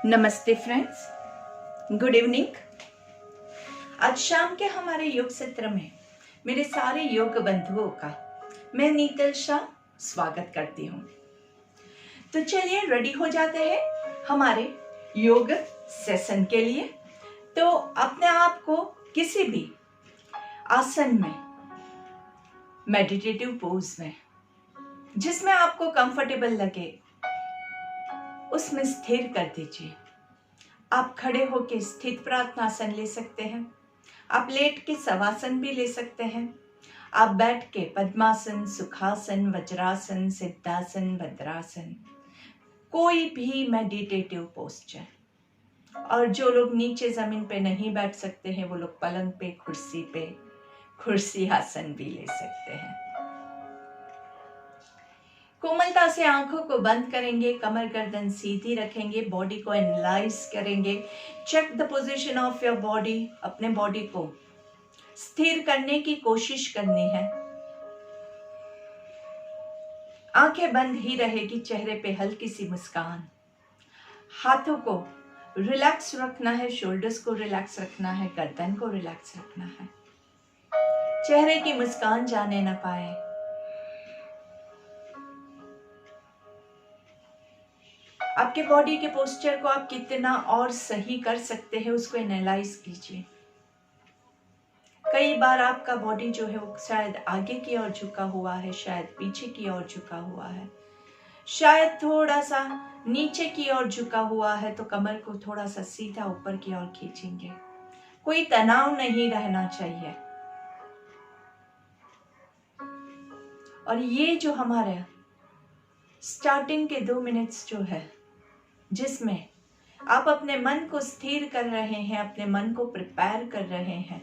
नमस्ते friends, good evening. आज शाम के हमारे योग सत्र में मेरे सारे योग बंधुओं का मैं नीतल शाह स्वागत करती हूँ। तो चलिए रेडी हो जाते हैं हमारे योग सेशन के लिए। तो अपने आप को किसी भी आसन में, मेडिटेटिव पोज में, जिसमें आपको कंफर्टेबल लगे उसमें स्थिर कर दीजिए। आप खड़े होकर स्थित प्रार्थनासन ले सकते हैं, आप लेट के शवासन भी ले सकते हैं, आप बैठ के पद्मासन, सुखासन, वज्रासन, सिद्धासन, भद्रासन, कोई भी मेडिटेटिव पोस्चर। और जो लोग नीचे जमीन पे नहीं बैठ सकते हैं वो लोग पलंग पे, कुर्सी आसन भी ले सकते हैं। कोमलता से आंखों को बंद करेंगे, कमर गर्दन सीधी रखेंगे, बॉडी को एनालाइज करेंगे। Check the position of your body. अपने बॉडी को स्थिर करने की कोशिश करनी है। आंखें बंद ही रहेगी, चेहरे पे हल्की सी मुस्कान। हाथों को रिलैक्स रखना है, शोल्डर्स को रिलैक्स रखना है, गर्दन को रिलैक्स रखना है। चेहरे की मुस्कान जाने न पाए। आपके बॉडी के पोस्चर को आप कितना और सही कर सकते हैं उसको एनालाइज कीजिए। कई बार आपका बॉडी जो है वो शायद आगे की ओर झुका हुआ है, शायद पीछे की ओर झुका हुआ है, शायद थोड़ा सा नीचे की ओर झुका हुआ है, तो कमर को थोड़ा सा सीधा ऊपर की ओर खींचेंगे। कोई तनाव नहीं रहना चाहिए। और ये जो हमारे स्टार्टिंग के 2 मिनट्स जो है, जिसमें आप अपने मन को स्थिर कर रहे हैं, अपने मन को प्रिपेयर कर रहे हैं,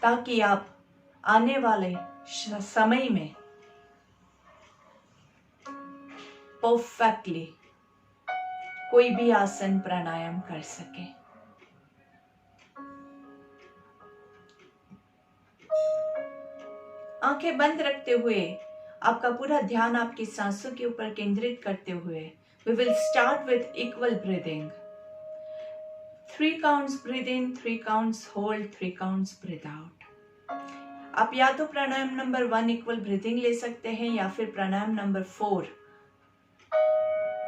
ताकि आप आने वाले समय में परफेक्टली कोई भी आसन प्राणायाम कर सके। आंखें बंद रखते हुए आपका पूरा ध्यान आपकी सांसों के ऊपर केंद्रित करते हुए we will start with equal breathing. 3 counts breathe in, 3 counts hold, 3 counts breathe out. आप या तो प्राणायाम नंबर 1 इक्वल ब्रीदिंग ले सकते हैं या फिर प्राणायाम नंबर 4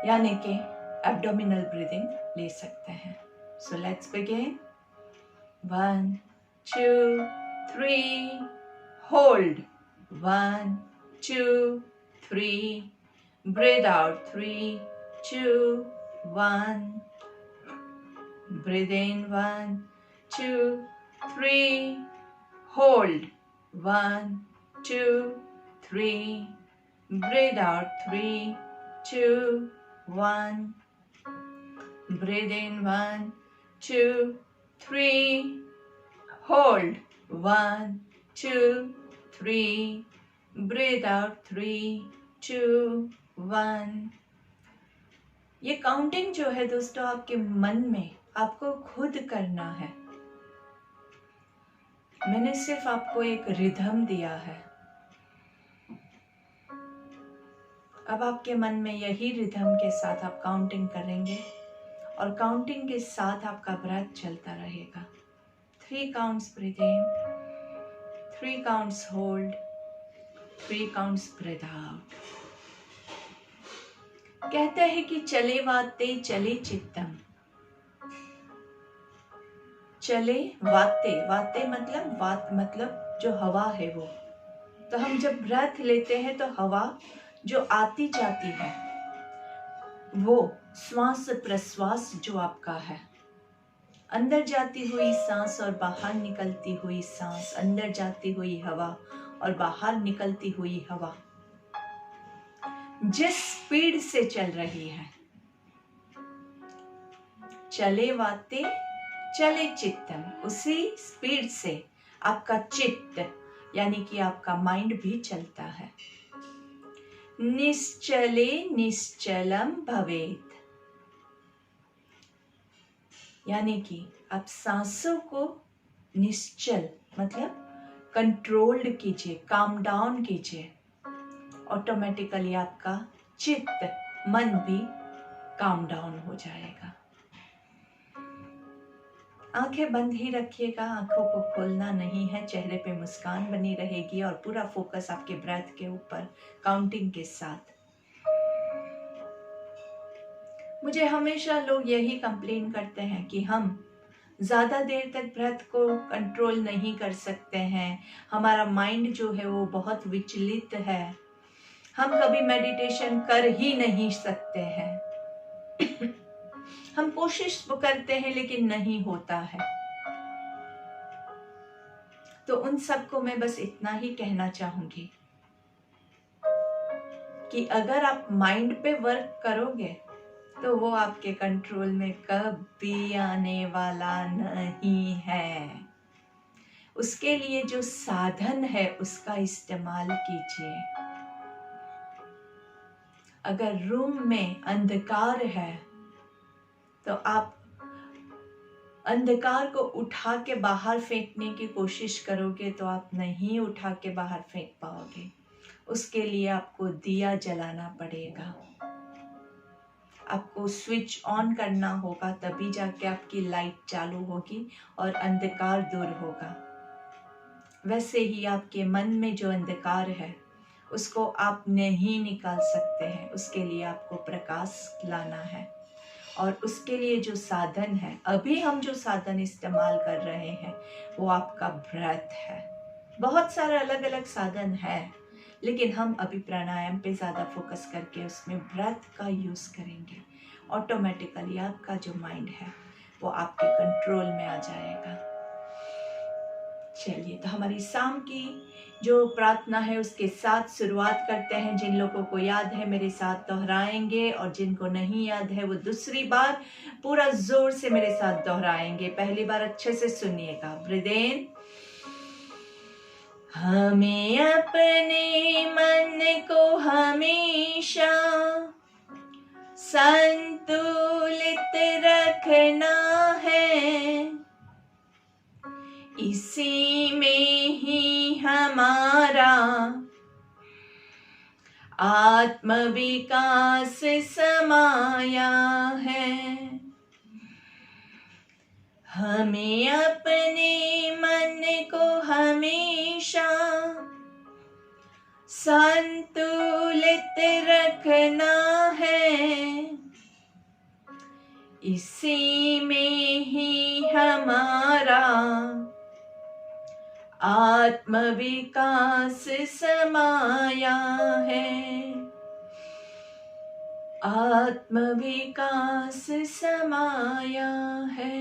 यानी कि एब्डोमिनल ब्रीदिंग ले सकते हैं। So let's begin. 1, 2, 3, hold. 1, 2, 3, breathe out. 3, 2, 1. Breathe in. 1, 2, 3. Hold. 1, 2, 3. Breathe out. 3, 2, 1. Breathe in. 1, 2, 3. Hold. 1, 2, 3. Breathe out. 3, 2, 1. ये काउंटिंग जो है दोस्तों आपके मन में आपको खुद करना है। मैंने सिर्फ आपको एक रिदम दिया है। अब आपके मन में यही रिदम के साथ आप काउंटिंग करेंगे और काउंटिंग के साथ आपका ब्रेथ चलता रहेगा। 3 counts breathe in, 3 counts hold, 3 counts breathe out. कहते हैं कि चले वाते चले चित्तम। चले वाते, वाते मतलब वात मतलब जो हवा है वो। तो हम जब ब्रेथ लेते हैं तो हवा जो आती जाती है वो श्वास प्रश्वास जो आपका है, अंदर जाती हुई सांस और बाहर निकलती हुई सांस, अंदर जाती हुई हवा और बाहर निकलती हुई हवा जिस स्पीड से चल रही है, चले वाते चले चित्तम, उसी स्पीड से आपका चित्त यानी कि आपका माइंड भी चलता है। निश्चले निश्चलम भवेत, यानी कि आप सांसों को निश्चल मतलब कंट्रोल्ड कीजिए, काम डाउन कीजिए। ऑटोमेटिकली आपका चित्त मन भी काम डाउन हो जाएगा। आंखें बंद ही रखिएगा, आंखों को खोलना नहीं है। चेहरे पे मुस्कान बनी रहेगी और पूरा फोकस आपके ब्रेथ के ऊपर काउंटिंग के साथ। मुझे हमेशा लोग यही कंप्लेन करते हैं कि हम ज़्यादा देर तक ब्रेथ को कंट्रोल नहीं कर सकते हैं, हमारा माइंड जो है वो बहुत विचलित है, हम कभी मेडिटेशन कर ही नहीं सकते हैं। हम कोशिश तो करते हैं लेकिन नहीं होता है। तो उन सबको मैं बस इतना ही कहना चाहूंगी कि अगर आप माइंड पे वर्क करोगे तो वो आपके कंट्रोल में कभी आने वाला नहीं है। उसके लिए जो साधन है उसका इस्तेमाल कीजिए। अगर रूम में अंधकार है तो आप अंधकार को उठा के बाहर फेंकने की कोशिश करोगे तो आप नहीं उठा के बाहर फेंक पाओगे। उसके लिए आपको दिया जलाना पड़ेगा, आपको स्विच ऑन करना होगा, तभी जाके आपकी लाइट चालू होगी और अंधकार दूर होगा। वैसे ही आपके मन में जो अंधकार है उसको आप नहीं निकाल सकते हैं, उसके लिए आपको प्रकाश लाना है। और उसके लिए जो साधन है, अभी हम जो साधन इस्तेमाल कर रहे हैं वो आपका ब्रेथ है। बहुत सारे अलग अलग साधन है लेकिन हम अभी प्राणायाम पे ज़्यादा फोकस करके उसमें ब्रेथ का यूज़ करेंगे। ऑटोमेटिकली आपका जो माइंड है वो आपके कंट्रोल में आ जाएगा। चलिए, तो हमारी शाम की जो प्रार्थना है उसके साथ शुरुआत करते हैं। जिन लोगों को याद है मेरे साथ दोहराएंगे और जिनको नहीं याद है वो दूसरी बार पूरा जोर से मेरे साथ दोहराएंगे। पहली बार अच्छे से सुनिएगा। ब्रीथ इन। हमें अपने मन को हमेशा संतुलित रखना है, इसी में ही हमारा आत्मविकास समाया है। हमें अपने मन को हमेशा संतुलित रखना है, इसी में ही हमारा आत्मविकास समाया है। आत्मविकास समाया है।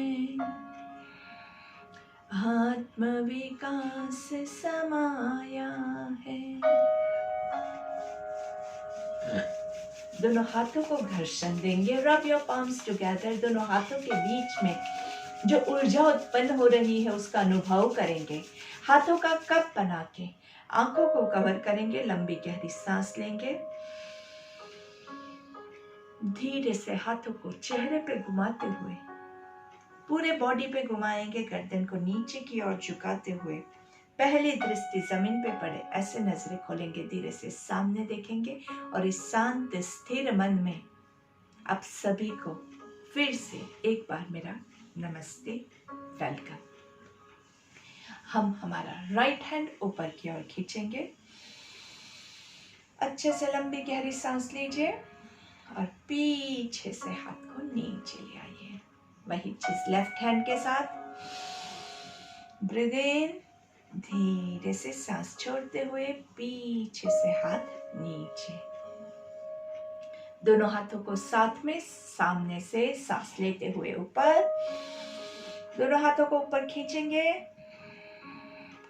आत्मविकास समाया है। दोनों हाथों को घर्षण देंगे। Rub your palms together. दोनों हाथों के बीच में जो ऊर्जा उत्पन्न हो रही है उसका अनुभव करेंगे। हाथों का कप बना के आंखों को कवर करेंगे। लंबी गहरी सांस लेंगे। धीरे से हाथों को चेहरे पे घुमाते हुए पूरे बॉडी पे घुमाएंगे। गर्दन को नीचे की ओर झुकाते हुए पहली दृष्टि जमीन पे पड़े ऐसे नजरें खोलेंगे। धीरे से सामने देखेंगे और इस शांत स्थिर मन में आप सभी को फिर से एक बार मेरा नमस्ते, वेलकम। हम हमारा राइट हैंड ऊपर की ओर खींचेंगे। अच्छे से लंबी गहरी सांस लीजिए और पीछे से हाथ को नीचे ले आइए। वही चीज लेफ्ट हैंड के साथ। ब्रीथ इन। धीरे से सांस छोड़ते हुए पीछे से हाथ नीचे। दोनों हाथों को साथ में सामने से सांस लेते हुए ऊपर। दोनों हाथों को ऊपर खींचेंगे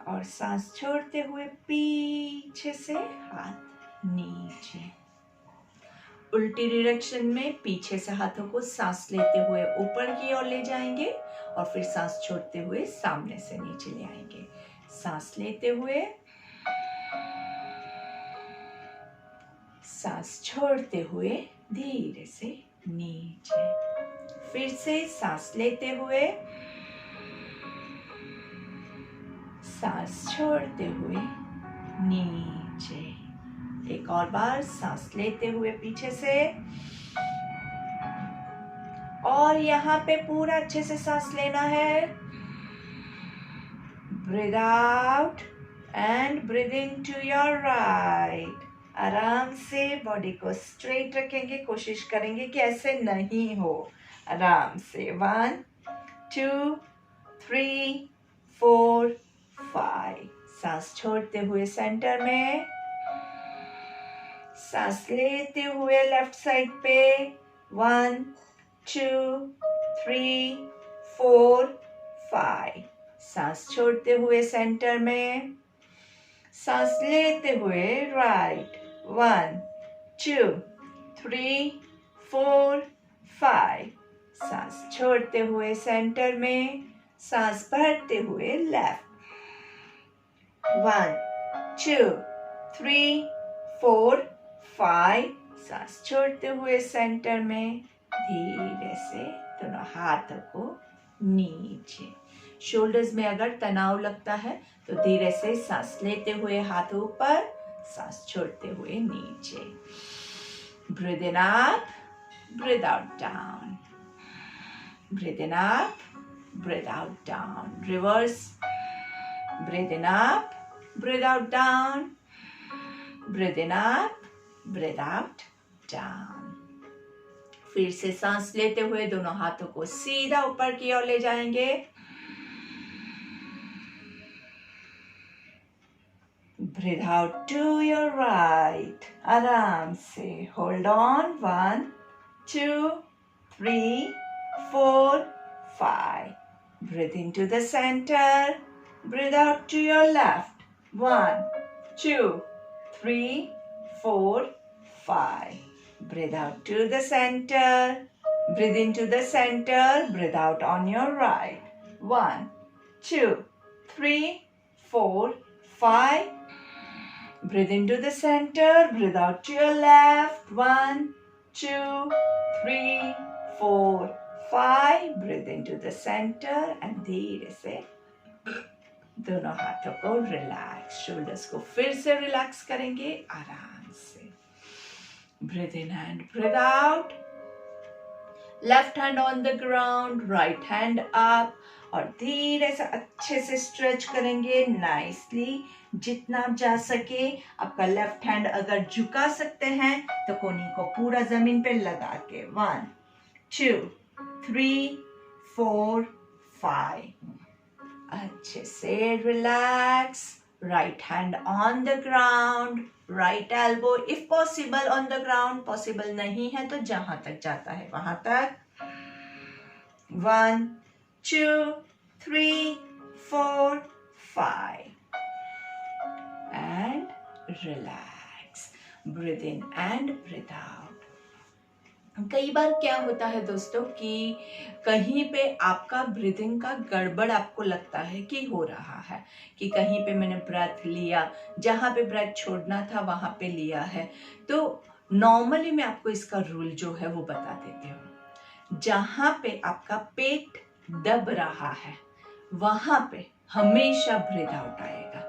और सांस छोड़ते हुए पीछे से हाथ नीचे। उल्टी डायरेक्शन में पीछे से हाथों को सांस लेते हुए ऊपर की ओर ले जाएंगे और फिर सांस छोड़ते हुए सामने से नीचे ले आएंगे। सांस लेते हुए, सांस छोड़ते हुए धीरे से नीचे। फिर से सांस लेते हुए, सांस छोड़ते हुए नीचे। एक और बार सांस लेते हुए पीछे से और यहाँ पे पूरा अच्छे से सांस लेना है। Breathe out and breathe in to your right. आराम से बॉडी को स्ट्रेट रखेंगे, कोशिश करेंगे कि ऐसे नहीं हो। आराम से 1 2 3 4 5। सांस छोड़ते हुए सेंटर में, सांस लेते हुए लेफ्ट साइड पे 1 2 3 4 5। सांस छोड़ते हुए सेंटर में, सांस लेते हुए राइट 1 2 3 4 5। सांस छोड़ते हुए सेंटर में, सांस भरते हुए लेफ्ट 1 2 3 4 5। सांस छोड़ते हुए सेंटर में, धीरे से दोनों हाथों को नीचे। शोल्डर्स में अगर तनाव लगता है तो धीरे से सांस लेते हुए हाथ ऊपर, सांस छोड़ते हुए नीचे। Breathe in up, breathe out down. Breathe in up, breathe out down. Reverse. Breathe in up, breathe out down. Breathe in up, breathe out down. फिर से सांस लेते हुए दोनों हाथों को सीधा ऊपर की ओर ले जाएंगे। Breathe out to your right. आराम से hold on 1 2 3 4 5। Breathe in to the centre. Breathe out to your left 1 2 3 4 5। Breathe out to the center. Breathe into the center. Breathe out on your right. 1 2 3 4 5. Breathe into the center. Breathe out to your left. 1 2 3 4 5. Breathe into the center and धीरे से दोनों हाथों को relax, shoulders को फिर से relax करेंगे आराम से। Breathe in and breathe out. Left hand on the ground, right hand up. और धीरे से अच्छे से स्ट्रेच करेंगे नाइसली, जितना आप जा सके। आपका लेफ्ट हैंड अगर झुका सकते हैं तो कोहनी को पूरा जमीन पे लगा के 1 2 3 4 5। अच्छे से relax. Right hand on the ground, right elbow if possible on the ground. Possible नहीं है तो जहां तक जाता है वहां तक। 1 2 3 4 5 and relax. Breathe in and breathe out. कई बार क्या होता है दोस्तों कि कहीं पे आपका ब्रीदिंग का गड़बड़ आपको लगता है कि हो रहा है, कि कहीं पे मैंने ब्रेथ लिया, जहाँ पे ब्रेथ छोड़ना था वहां पे लिया है। तो नॉर्मली मैं आपको इसका रूल जो है वो बता देती हूँ। जहाँ पे आपका पेट दब रहा है वहां पे हमेशा ब्रीथ आउट आएगा,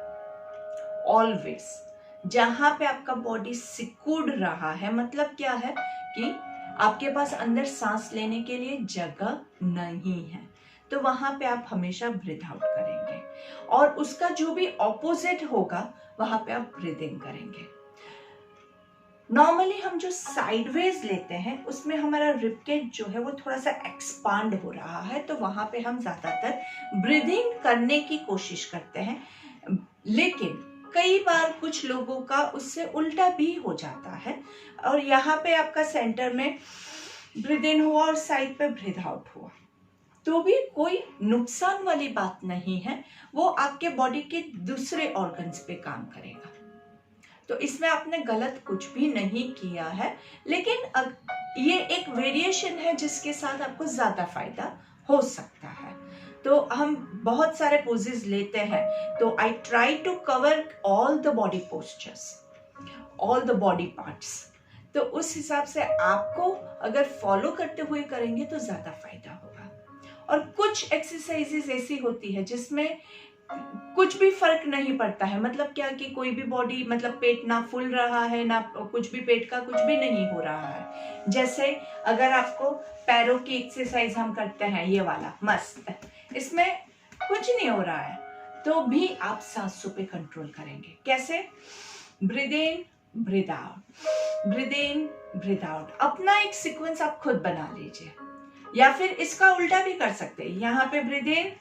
ऑलवेज। जहाँ पे आपका बॉडी सिकुड़ रहा है मतलब क्या है कि आपके पास अंदर सांस लेने के लिए जगह नहीं है, तो वहां पे आप हमेशा ब्रीथ आउट करेंगे। और उसका जो भी ऑपोजिट होगा वहां पे आप ब्रीदिंग करेंगे। नॉर्मली हम जो साइडवेज लेते हैं उसमें हमारा रिबकेज जो है वो थोड़ा सा एक्सपांड हो रहा है, तो वहां पे हम ज्यादातर ब्रीदिंग करने की कोशिश करते हैं। लेकिन कई बार कुछ लोगों का उससे उल्टा भी हो जाता है, और यहाँ पे आपका सेंटर में ब्रीथ इन हुआ और साइड पे ब्रीथ आउट हुआ तो भी कोई नुकसान वाली बात नहीं है, वो आपके बॉडी के दूसरे ऑर्गन्स पे काम करेगा। तो इसमें आपने गलत कुछ भी नहीं किया है, लेकिन ये एक वेरिएशन है जिसके साथ आपको ज्यादा फायदा हो सकता है। तो हम बहुत सारे पोजेस लेते हैं, तो I try to cover all the body postures, all the body parts. तो उस हिसाब से आपको अगर फॉलो करते हुए करेंगे तो ज्यादा फायदा होगा। और कुछ एक्सरसाइजेस ऐसी होती है जिसमें कुछ भी फर्क नहीं पड़ता है। मतलब क्या कि कोई भी बॉडी, मतलब पेट ना फूल रहा है ना कुछ भी, पेट का कुछ भी नहीं हो रहा है। जैसे अगर आपको पैरों की एक्सरसाइज हम करते हैं, ये वाला मस्त, इसमें कुछ नहीं हो रहा है तो भी आप सांसों पे कंट्रोल करेंगे। कैसे? Breathe in, breathe out, breathe in, breathe out. अपना एक सीक्वेंस आप खुद बना लीजिए, या फिर इसका उल्टा भी कर सकते हैं। यहाँ पे ब्रीद इन,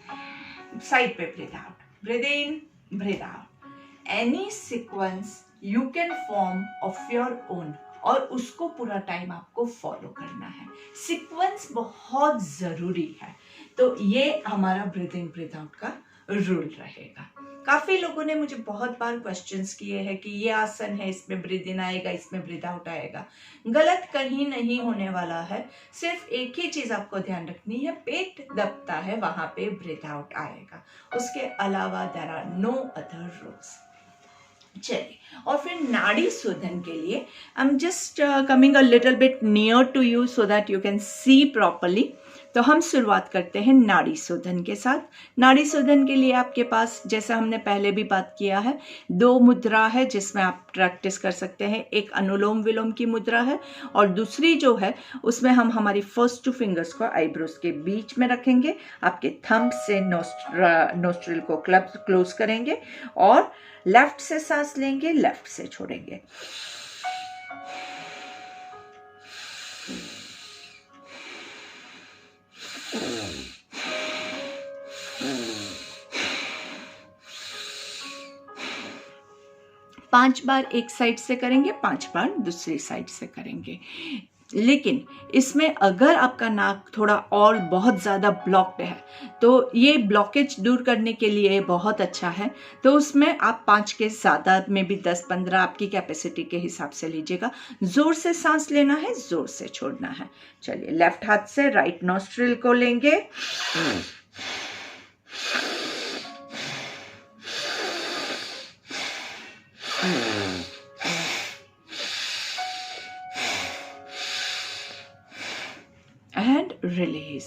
साइड पे breathe out, breathe in, breathe out. Any sequence you can form of your own, और उसको पूरा टाइम आपको फॉलो करना है। सीक्वेंस बहुत जरूरी है। तो ये हमारा ब्रीदिंग ब्रीथ आउट का रूल रहेगा। काफी लोगों ने मुझे बहुत बार क्वेश्चंस किए हैं कि ये आसन है, इसमें ब्रीद इन आएगा, इसमें ब्रीद आउट आएगा। गलत कहीं नहीं होने वाला है। सिर्फ एक ही चीज आपको ध्यान रखनी है, पेट दबता है वहां पे ब्रीद आउट आएगा। उसके अलावा there are no other rules. चलिए, और फिर नाड़ी शोधन के लिए I am just coming a little bit near to you so that you can see properly. तो हम शुरुआत करते हैं नाड़ी शोधन के साथ। नाड़ी शोधन के लिए आपके पास, जैसा हमने पहले भी बात किया है, 2 मुद्रा है जिसमें आप प्रैक्टिस कर सकते हैं। एक अनुलोम विलोम की मुद्रा है और दूसरी जो है उसमें हम हमारी फर्स्ट 2 फिंगर्स को आईब्रोज के बीच में रखेंगे, आपके थंब से नोस्ट्रिल को क्लोज करेंगे और लेफ्ट से सांस लेंगे, लेफ्ट से छोड़ेंगे। पांच बार एक साइड से करेंगे, 5 बार दूसरी साइड से करेंगे। लेकिन इसमें अगर आपका नाक थोड़ा और बहुत ज़्यादा ब्लॉक्ड है तो ये ब्लॉकेज दूर करने के लिए बहुत अच्छा है। तो उसमें आप 5 के ज़्यादा में भी 10-15 आपकी कैपेसिटी के हिसाब से लीजिएगा। ज़ोर से सांस लेना है, ज़ोर से छोड़ना है। चलिए, लेफ्ट हाथ से राइट नोस्ट्रिल को लेंगे, एंड रिलीज।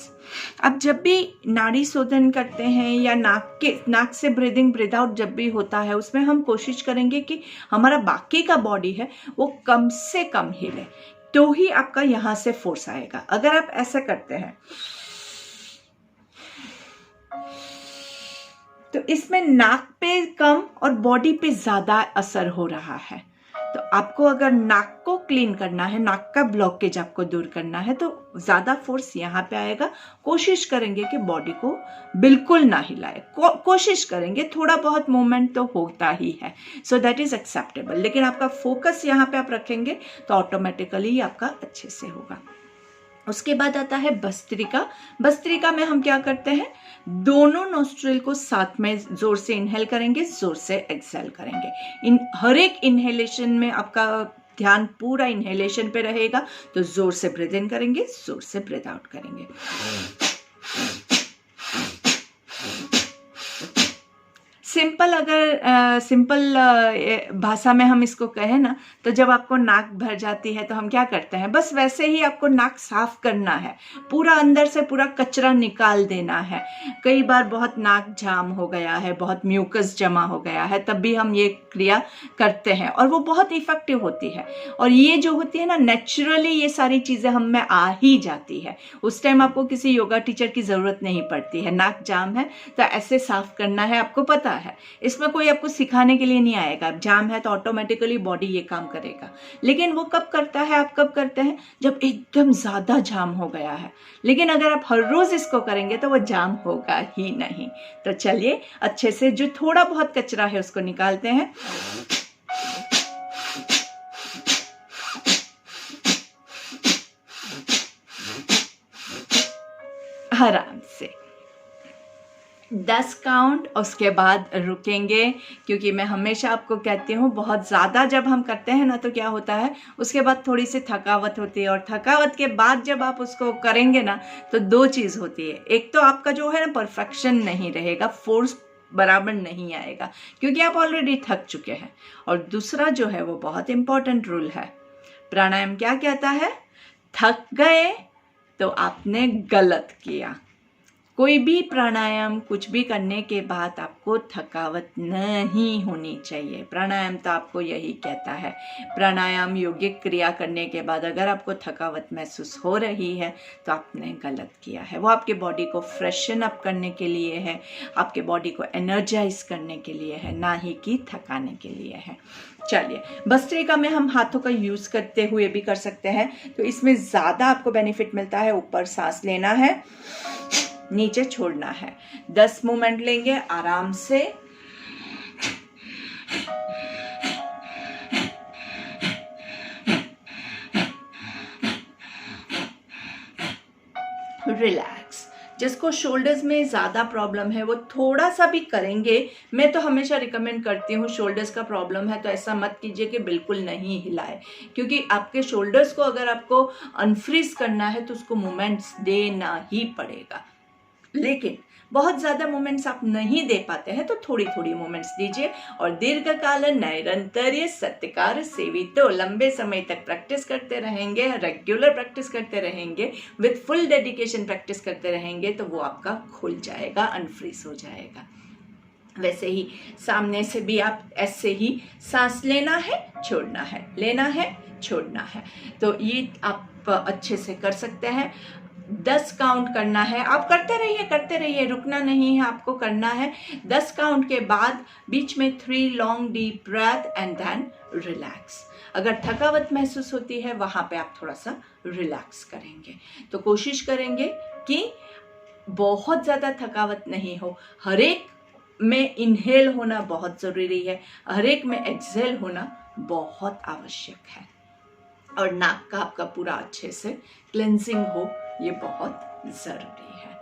अब जब भी नाड़ी शोधन करते हैं या नाक से ब्रीदिंग ब्रीद आउट जब भी होता है, उसमें हम कोशिश करेंगे कि हमारा बाकी का बॉडी है वो कम से कम हिले, तो ही आपका यहां से फोर्स आएगा। अगर आप ऐसा करते हैं तो इसमें नाक पे कम और बॉडी पे ज्यादा असर हो रहा है। तो आपको अगर नाक को क्लीन करना है, नाक का ब्लॉकेज आपको दूर करना है, तो ज्यादा फोर्स यहाँ पे आएगा। कोशिश करेंगे कि बॉडी को बिल्कुल ना हिलाए, कोशिश करेंगे, थोड़ा बहुत मूवमेंट तो होता ही है, सो दैट इज एक्सेप्टेबल। लेकिन आपका फोकस यहाँ पे आप रखेंगे तो ऑटोमेटिकली आपका अच्छे से होगा। उसके बाद आता है भस्त्रिका। भस्त्रिका में हम क्या करते हैं, दोनों नोस्ट्रिल को साथ में जोर से इनहेल करेंगे, जोर से एक्सहेल करेंगे। हर एक इनहेलेशन में आपका ध्यान पूरा इनहेलेशन पे रहेगा, तो जोर से ब्रीथ इन करेंगे, जोर से ब्रीथ आउट करेंगे। सिंपल, अगर सिंपल भाषा में हम इसको कहें ना, तो जब आपको नाक भर जाती है तो हम क्या करते हैं, बस वैसे ही आपको नाक साफ करना है, पूरा अंदर से पूरा कचरा निकाल देना है। कई बार बहुत नाक जाम हो गया है, बहुत म्यूकस जमा हो गया है, तब भी हम ये क्रिया करते हैं और वो बहुत इफेक्टिव होती है। और ये जो होती है ना, नेचुरली ये सारी चीज़ें हम में आ ही जाती है। उस टाइम आपको किसी योगा टीचर की ज़रूरत नहीं पड़ती है। नाक जाम है तो ऐसे साफ करना है, आपको पता है, इसमें कोई आपको सिखाने के लिए नहीं आएगा। जाम है तो ऑटोमेटिकली बॉडी ये काम करेगा। लेकिन वो कब करता है, आप कब करते हैं, जब एकदम ज्यादा जाम हो गया है। लेकिन अगर आप हर रोज इसको करेंगे तो वो जाम होगा ही नहीं। तो चलिए, अच्छे से जो थोड़ा बहुत कचरा है उसको निकालते हैं। आराम से 10 काउंट, उसके बाद रुकेंगे। क्योंकि मैं हमेशा आपको कहती हूँ, बहुत ज़्यादा जब हम करते हैं ना तो क्या होता है, उसके बाद थोड़ी सी थकावट होती है। और थकावट के बाद जब आप उसको करेंगे ना तो 2 चीज़ होती है। एक तो आपका जो है ना परफेक्शन नहीं रहेगा, फोर्स बराबर नहीं आएगा क्योंकि आप ऑलरेडी थक चुके हैं। और दूसरा जो है वो बहुत इंपॉर्टेंट रूल है, प्राणायाम क्या कहता है, थक गए तो आपने गलत किया। कोई भी प्राणायाम कुछ भी करने के बाद आपको थकावट नहीं होनी चाहिए। प्राणायाम तो आपको यही कहता है। प्राणायाम योगिक क्रिया करने के बाद अगर आपको थकावट महसूस हो रही है तो आपने गलत किया है। वो आपके बॉडी को फ्रेशन अप करने के लिए है, आपके बॉडी को एनर्जाइज करने के लिए है, ना ही कि थकाने के लिए है। चलिए, भस्त्रिका में हम हाथों का यूज करते हुए भी कर सकते हैं, तो इसमें ज्यादा आपको बेनिफिट मिलता है। ऊपर सांस लेना है, नीचे छोड़ना है। 10 मूवमेंट लेंगे आराम से। रिलैक्स। जिसको शोल्डर्स में ज़्यादा प्रॉब्लम है वो थोड़ा सा भी करेंगे। मैं तो हमेशा रिकमेंड करती हूँ, शोल्डर्स का प्रॉब्लम है तो ऐसा मत कीजिए कि बिल्कुल नहीं हिलाए, क्योंकि आपके शोल्डर्स को अगर आपको अनफ्रीज करना है तो उसको मूवमेंट्स देना ही पड़ेगा। लेकिन बहुत ज़्यादा मूवमेंट्स आप नहीं दे पाते हैं तो थोड़ी थोड़ी मूवमेंट्स दीजिए। और दीर्घकाल नैरंतर्य सत्कार सेवितो, लंबे समय तक प्रैक्टिस करते रहेंगे, रेगुलर प्रैक्टिस करते रहेंगे, विथ फुल डेडिकेशन प्रैक्टिस करते रहेंगे तो वो आपका खुल जाएगा, अनफ्रीज हो जाएगा। वैसे ही सामने से भी आप ऐसे ही सांस लेना है, छोड़ना है, लेना है, छोड़ना है। तो ये आप अच्छे से कर सकते हैं। 10 काउंट करना है, आप करते रहिए, रुकना नहीं है, आपको करना है। 10 काउंट के बाद बीच में 3 long deep breath and then relax. अगर थकावट महसूस होती है वहां पे आप थोड़ा सा रिलैक्स करेंगे। तो कोशिश करेंगे कि बहुत ज़्यादा थकावट नहीं हो। हर एक में इनहेल होना बहुत ज़रूरी है, हर एक में एक्सहेल होना बहुत आवश्यक है, और नाक का आपका पूरा अच्छे से क्लेंजिंग हो, ये बहुत ज़रूरी है।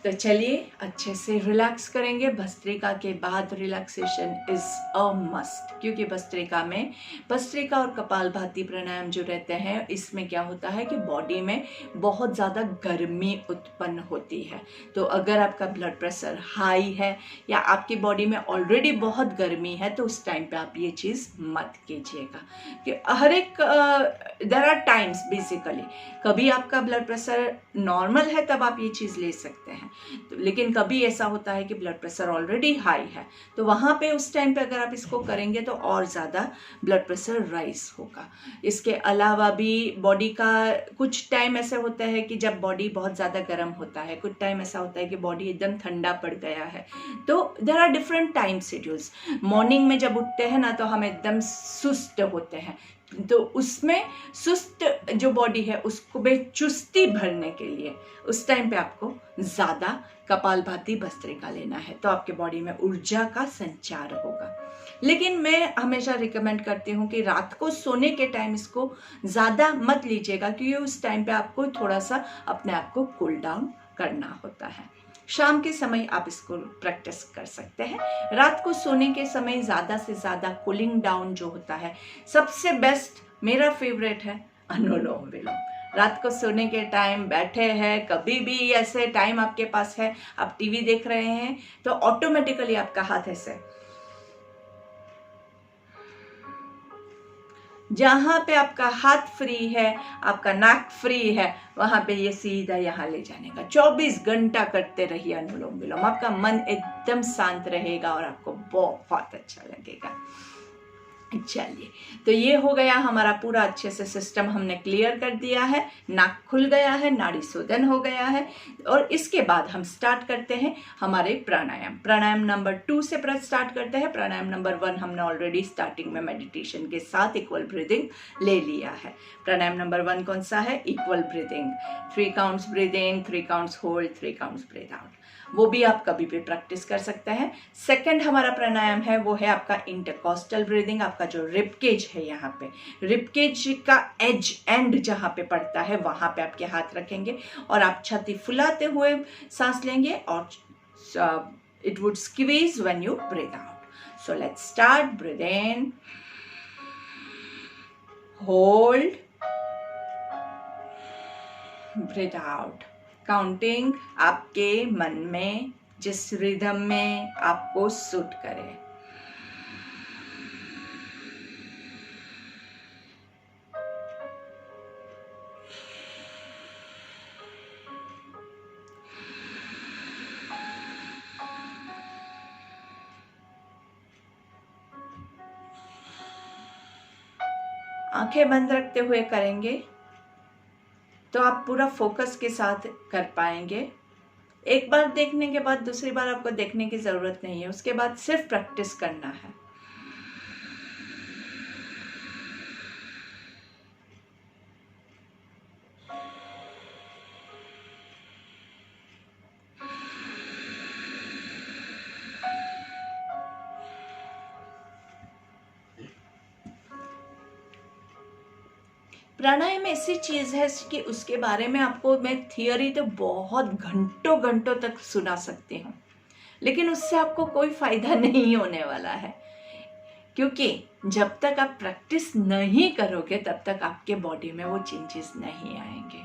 तो चलिए अच्छे से रिलैक्स करेंगे। भस्त्रिका के बाद रिलैक्सेशन इज अ मस्ट, क्योंकि भस्त्रिका और कपालभाति प्राणायाम जो रहते हैं, इसमें क्या होता है कि बॉडी में बहुत ज़्यादा गर्मी उत्पन्न होती है। तो अगर आपका ब्लड प्रेशर हाई है या आपकी बॉडी में ऑलरेडी बहुत गर्मी है तो उस टाइम पे आप ये चीज़ मत कीजिएगा। कि हर एक देयर आर टाइम्स, बेसिकली कभी आपका ब्लड प्रेशर नॉर्मल है तब आप ये चीज़ ले सकते हैं, तो लेकिन कभी ऐसा होता है कि ब्लड प्रेशर ऑलरेडी हाई है तो वहाँ पे उस टाइम पे अगर आप इसको करेंगे तो और ज़्यादा ब्लड प्रेशर राइज होगा। इसके अलावा भी बॉडी का कुछ टाइम ऐसे होता है कि जब बॉडी बहुत ज़्यादा गर्म होता है, कुछ टाइम ऐसा होता है कि बॉडी एकदम ठंडा पड़ गया है। तो there are different time schedules. Morning में जब उठते हैं ना तो हम एकदम सुस्त होते हैं, तो उसमें सुस्त जो बॉडी है उसको में चुस्ती भरने के लिए उस टाइम पे आपको ज़्यादा कपालभाति भस्त्रिका लेना है, तो आपके बॉडी में ऊर्जा का संचार होगा। लेकिन मैं हमेशा रिकमेंड करती हूँ कि रात को सोने के टाइम इसको ज़्यादा मत लीजिएगा, क्योंकि उस टाइम पे आपको थोड़ा सा अपने आप को कूल डाउन करना होता है। शाम के समय आप इसको प्रैक्टिस कर सकते हैं। रात को सोने के समय ज़्यादा से ज़्यादा कूलिंग डाउन जो होता है, सबसे बेस्ट मेरा फेवरेट है अनुलोम विलोम। रात को सोने के टाइम बैठे हैं, कभी भी ऐसे टाइम आपके पास है, आप टीवी देख रहे हैं तो ऑटोमेटिकली आपका हाथ ऐसे, जहां पे आपका हाथ फ्री है, आपका नाक फ्री है, वहां पे ये सीधा यहाँ ले जाने का 24 घंटा करते रहिए अनुलोम विलोम। आपका मन एकदम शांत रहेगा और आपको बहुत अच्छा लगेगा। चलिए, तो ये हो गया हमारा पूरा अच्छे से सिस्टम हमने क्लियर कर दिया है। नाक खुल गया है, नाड़ी शोधन हो गया है, और इसके बाद हम स्टार्ट करते हैं हमारे प्राणायाम नंबर 2 से स्टार्ट करते हैं। प्राणायाम नंबर 1 हमने ऑलरेडी स्टार्टिंग में मेडिटेशन के साथ इक्वल ब्रीदिंग ले लिया है। प्राणायाम नंबर 1 कौन सा है? Equal breathing. 3 counts breathe in, 3 counts hold, 3 counts breathe out. वो भी आप कभी भी प्रैक्टिस कर सकते हैं। सेकंड हमारा प्राणायाम है वो है आपका इंटरकॉस्टल ब्रीदिंग। आपका जो रिब केज है, यहाँ पे रिब केज का एज एंड जहाँ पे पड़ता है वहां पे आपके हाथ रखेंगे और आप छाती फुलाते हुए सांस लेंगे और it would squeeze when you breathe out. So let's start. Breathe in, hold, breathe out. Counting आपके मन में जिस रिदम में आपको सूट करे। आंखें बंद रखते हुए करेंगे तो आप पूरा फोकस के साथ कर पाएंगे। एक बार देखने के बाद दूसरी बार आपको देखने की ज़रूरत नहीं है, उसके बाद सिर्फ प्रैक्टिस करना है। प्राणायाम ऐसी चीज़ है कि उसके बारे में आपको मैं थियोरी तो बहुत घंटों घंटों तक सुना सकती हूँ, लेकिन उससे आपको कोई फायदा नहीं होने वाला है, क्योंकि जब तक आप प्रैक्टिस नहीं करोगे तब तक आपके बॉडी में वो चेंजेस नहीं आएंगे।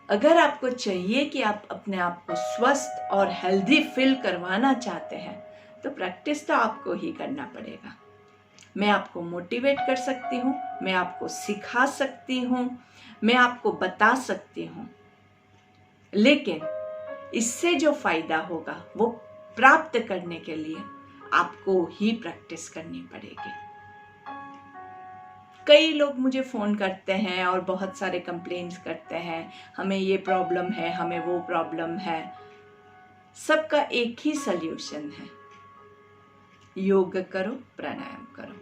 अगर आपको चाहिए कि आप अपने आप को स्वस्थ और हेल्दी फील करवाना चाहते हैं तो प्रैक्टिस तो आपको ही करना पड़ेगा। मैं आपको मोटिवेट कर सकती हूँ, मैं आपको सिखा सकती हूँ, मैं आपको बता सकती हूँ, लेकिन इससे जो फायदा होगा वो प्राप्त करने के लिए आपको ही प्रैक्टिस करनी पड़ेगी। कई लोग मुझे फ़ोन करते हैं और बहुत सारे कंप्लेंट्स करते हैं, हमें ये प्रॉब्लम है, हमें वो प्रॉब्लम है। सबका एक ही सल्यूशन है, योग करो, प्राणायाम करो।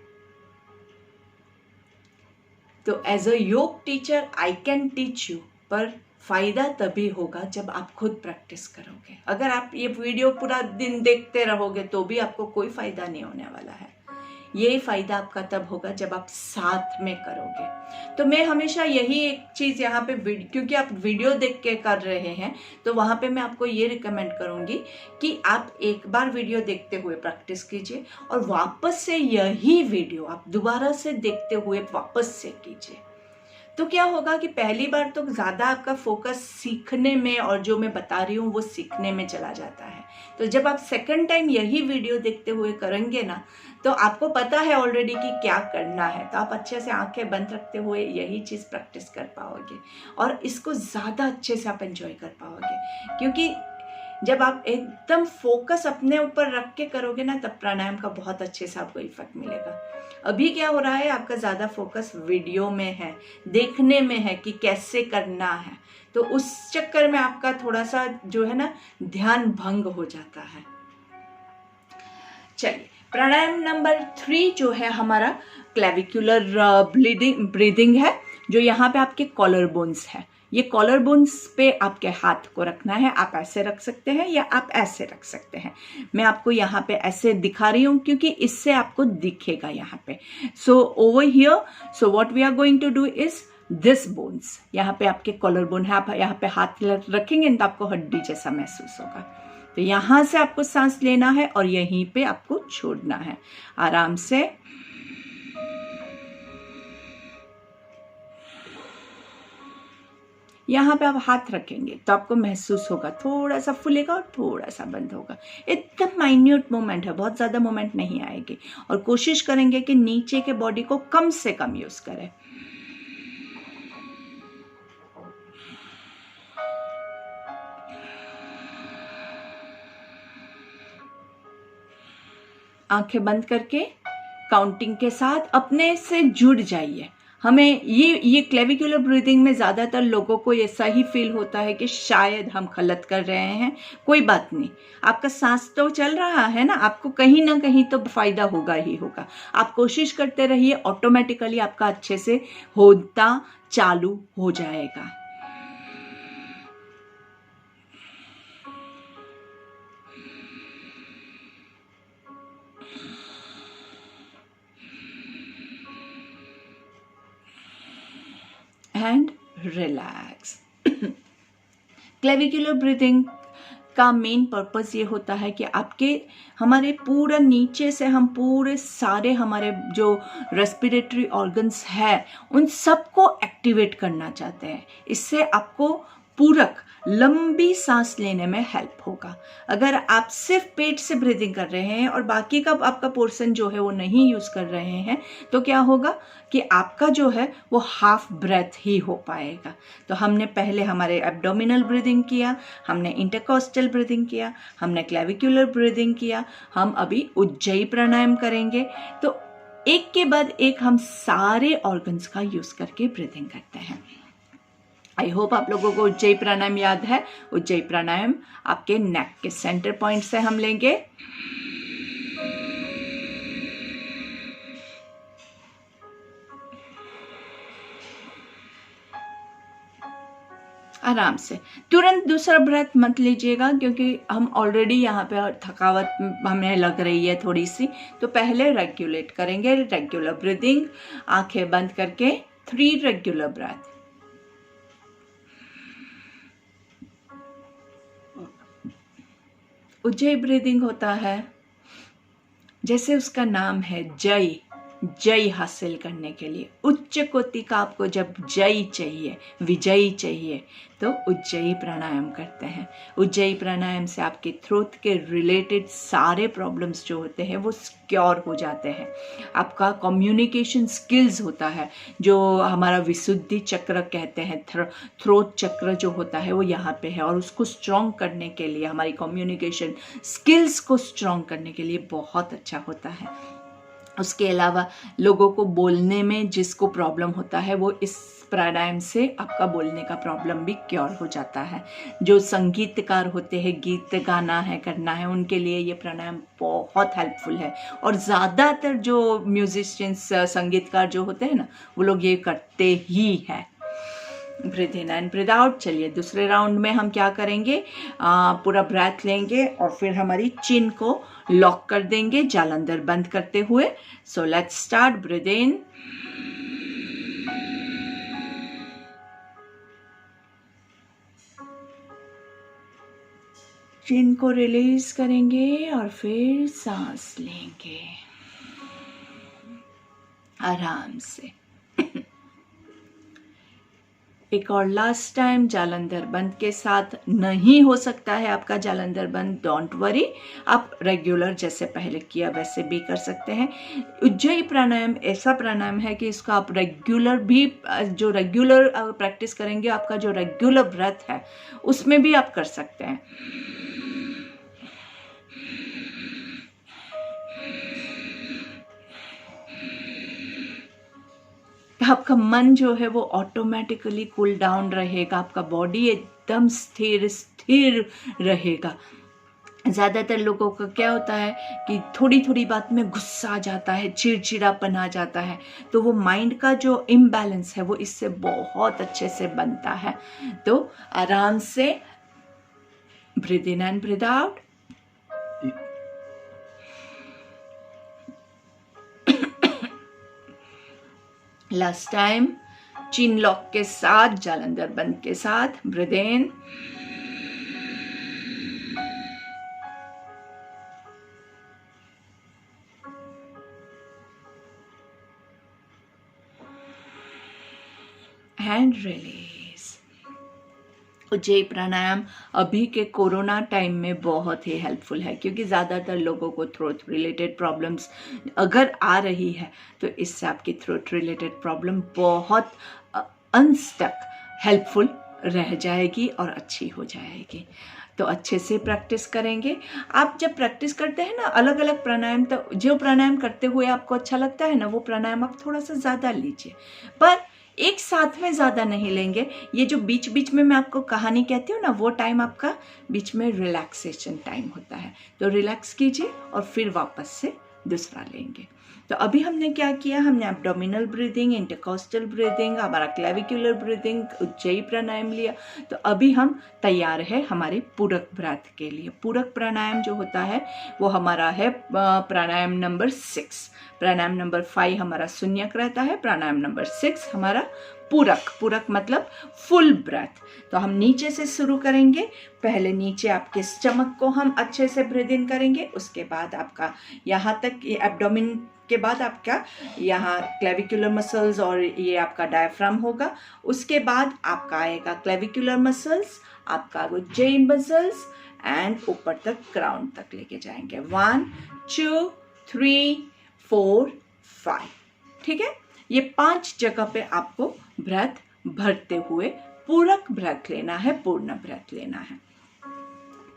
तो एज अ योग teacher I can teach you, पर फायदा तभी होगा जब आप खुद प्रैक्टिस करोगे। अगर आप ये वीडियो पूरा दिन देखते रहोगे तो भी आपको कोई फायदा नहीं होने वाला है। ये फायदा आपका तब होगा जब आप साथ में करोगे। तो मैं हमेशा यही एक चीज़ यहाँ पे, क्योंकि आप वीडियो देख के कर रहे हैं तो वहाँ पे मैं आपको ये रिकमेंड करूँगी कि आप एक बार वीडियो देखते हुए प्रैक्टिस कीजिए और वापस से यही वीडियो आप दोबारा से देखते हुए वापस से कीजिए। तो क्या होगा कि पहली बार तो ज़्यादा आपका फोकस सीखने में और जो मैं बता रही हूँ वो सीखने में चला जाता है। तो जब आप सेकंड टाइम यही वीडियो देखते हुए करेंगे ना तो आपको पता है ऑलरेडी कि क्या करना है, तो आप अच्छे से आंखें बंद रखते हुए यही चीज़ प्रैक्टिस कर पाओगे और इसको ज़्यादा अच्छे से आप एंजॉय कर पाओगे। क्योंकि जब आप एकदम फोकस अपने ऊपर रख के करोगे ना तब प्राणायाम का बहुत अच्छे से आपको इफेक्ट मिलेगा। अभी क्या हो रहा है, आपका ज़्यादा फोकस वीडियो में है, देखने में है कि कैसे करना है, तो उस चक्कर में आपका थोड़ा सा जो है ना ध्यान भंग हो जाता है। चलिए, प्राणायाम नंबर 3 जो है हमारा क्लेविकुलर ब्रीदिंग है, जो यहाँ पे आपके कॉलर बोन्स है। ये कॉलर बोन्स पे आपके हाथ को रखना है। आप ऐसे रख सकते हैं या आप ऐसे रख सकते हैं। मैं आपको यहाँ पे ऐसे दिखा रही हूँ क्योंकि इससे आपको दिखेगा यहाँ पे। So over here, so what we are going to do is this bones. यहाँ पे आपके कॉलर बोन है, आप यहाँ पे हाथ रखेंगे तो आपको हड्डी जैसा महसूस होगा। तो यहाँ से आपको सांस लेना है और यहीं पे आपको छोड़ना है आराम से। यहाँ पे आप हाथ रखेंगे तो आपको महसूस होगा, थोड़ा सा फूलेगा और थोड़ा सा बंद होगा। एकदम माइन्यूट मोमेंट है, बहुत ज़्यादा मोमेंट नहीं आएगी। और कोशिश करेंगे कि नीचे के बॉडी को कम से कम यूज़ करें। आंखें बंद करके काउंटिंग के साथ अपने से जुड़ जाइए। हमें ये क्लेविकुलर ब्रीदिंग में ज़्यादातर लोगों को ऐसा ही फील होता है कि शायद हम गलत कर रहे हैं। कोई बात नहीं, आपका सांस तो चल रहा है ना, आपको कहीं ना कहीं तो फ़ायदा होगा ही होगा। आप कोशिश करते रहिए, ऑटोमेटिकली आपका अच्छे से होता चालू हो जाएगा। And relax. क्लेविकुलर ब्रीदिंग का मेन पर्पस ये होता है कि हमारे पूरा नीचे से हम पूरे सारे हमारे जो रेस्पिरेटरी ऑर्गन्स है उन सबको एक्टिवेट करना चाहते हैं। इससे आपको पूरक लंबी सांस लेने में हेल्प होगा। अगर आप सिर्फ पेट से ब्रीदिंग कर रहे हैं और बाकी का आपका पोर्शन जो है वो नहीं यूज़ कर रहे हैं तो क्या होगा कि आपका जो है वो हाफ ब्रेथ ही हो पाएगा। तो हमने पहले हमारे एब्डोमिनल ब्रीदिंग किया, हमने इंटरकोस्टल ब्रीदिंग किया, हमने क्लेविकुलर ब्रीदिंग किया, हम अभी उज्जयी प्राणायाम करेंगे। तो एक के बाद एक हम सारे ऑर्गन्स का यूज करके ब्रीथिंग करते हैं। आई होप आप लोगों को उज्जयी प्राणायाम याद है। उज्जयी प्राणायाम आपके नेक के सेंटर पॉइंट से हम लेंगे। आराम से, तुरंत दूसरा ब्रेथ मत लीजिएगा क्योंकि हम ऑलरेडी यहाँ पे थकावट हमें लग रही है थोड़ी सी, तो पहले रेगुलेट करेंगे। रेगुलर ब्रीदिंग, आंखें बंद करके 3 रेगुलर ब्रेथ। उज्जयी ब्रीदिंग होता है, जैसे उसका नाम है, जय हासिल करने के लिए, उच्च कोटि का आपको जब जय चाहिए, विजयी चाहिए, तो उज्जयी प्राणायाम करते हैं। उज्जयी प्राणायाम से आपके थ्रोट के रिलेटेड सारे प्रॉब्लम्स जो होते हैं वो क्योर हो जाते हैं। आपका कम्युनिकेशन स्किल्स होता है, जो हमारा विशुद्धि चक्र कहते हैं, थ्रोट चक्र जो होता है वो यहाँ पे है, और उसको स्ट्रॉन्ग करने के लिए, हमारी कम्युनिकेशन स्किल्स को स्ट्रॉन्ग करने के लिए बहुत अच्छा होता है। उसके अलावा लोगों को बोलने में जिसको प्रॉब्लम होता है, वो इस प्राणायाम से आपका बोलने का प्रॉब्लम भी क्योर हो जाता है। जो संगीतकार होते हैं, गीत गाना है, करना है, उनके लिए ये प्राणायाम बहुत हेल्पफुल है। और ज़्यादातर जो म्यूजिशियंस, संगीतकार जो होते हैं ना, वो लोग ये करते ही हैं। Breathe in and breathe out. चलिए दूसरे राउंड में हम क्या करेंगे, पूरा ब्रेथ लेंगे और फिर हमारी चिन को लॉक कर देंगे जालंधर बंद करते हुए। सो लेट्स स्टार्ट। ब्रीथ इन, चिन को रिलीज करेंगे और फिर सांस लेंगे आराम से। एक और लास्ट टाइम जालंधर बंद के साथ। नहीं हो सकता है आपका जालंधर बंद, डोंट वरी, आप रेगुलर जैसे पहले किया वैसे भी कर सकते हैं। उज्जयी प्राणायाम ऐसा प्राणायाम है कि इसका आप रेगुलर भी, जो रेगुलर प्रैक्टिस करेंगे, आपका जो रेगुलर ब्रेथ है उसमें भी आप कर सकते हैं। आपका मन जो है वो ऑटोमेटिकली कूल डाउन रहेगा, आपका बॉडी एकदम स्थिर रहेगा। ज़्यादातर लोगों का क्या होता है कि थोड़ी थोड़ी बात में गुस्सा आ जाता है, चिड़चिड़ापन आ जाता है, तो वो माइंड का जो इम्बैलेंस है वो इससे बहुत अच्छे से बनता है। तो आराम से breathe in and breathe out. Last time chin lock के साथ, जालंधर बंद के साथ। Breathe in, and release. Ujjayi pranayama अभी के कोरोना टाइम में बहुत ही हेल्पफुल है, क्योंकि ज़्यादातर लोगों को थ्रोट रिलेटेड प्रॉब्लम्स अगर आ रही है तो इससे आपकी थ्रोट रिलेटेड प्रॉब्लम बहुत अंश तक हेल्पफुल रह जाएगी और अच्छी हो जाएगी। तो अच्छे से प्रैक्टिस करेंगे। आप जब प्रैक्टिस करते हैं ना अलग अलग प्राणायाम, तो जो प्राणायाम करते हुए आपको अच्छा लगता है ना, वो प्राणायाम आप थोड़ा सा ज़्यादा लीजिए, पर एक साथ में ज़्यादा नहीं लेंगे। ये जो बीच बीच में मैं आपको कहानी कहती हूँ ना, वो टाइम आपका बीच में रिलैक्सेशन टाइम होता है, तो रिलैक्स कीजिए और फिर वापस से दूसरा लेंगे। तो अभी हमने क्या किया, हमने एब्डोमिनल ब्रीदिंग, इंटरकोस्टल ब्रीदिंग, हमारा क्लेविकुलर ब्रीदिंग, उज्जयी प्राणायाम लिया। तो अभी हम तैयार है हमारे पूरक ब्रेथ के लिए। पूरक प्राणायाम जो होता है वो हमारा है प्राणायाम नंबर 6। प्राणायाम नंबर 5 हमारा शून्यक रहता है, प्राणायाम नंबर 6 हमारा पूरक। पूरक मतलब फुल ब्रेथ। तो हम नीचे से शुरू करेंगे। पहले नीचे आपके स्टमक को हम अच्छे से ब्रीद इन करेंगे, उसके बाद आपका यहाँ तक, ये एब्डोमिन के बाद आपका यहाँ क्लेविकुलर मसल्स और ये आपका डायफ्राम होगा। उसके बाद आपका आएगा क्लेविकुलर मसल्स, आपका उज्जयी मसल्स, एंड ऊपर तक क्राउन तक लेके जाएंगे। 1 2 3 4 5। ठीक है, ये 5 जगह पे आपको ब्रेथ भरते हुए पूरक ब्रेथ लेना है, पूर्ण ब्रेथ लेना है।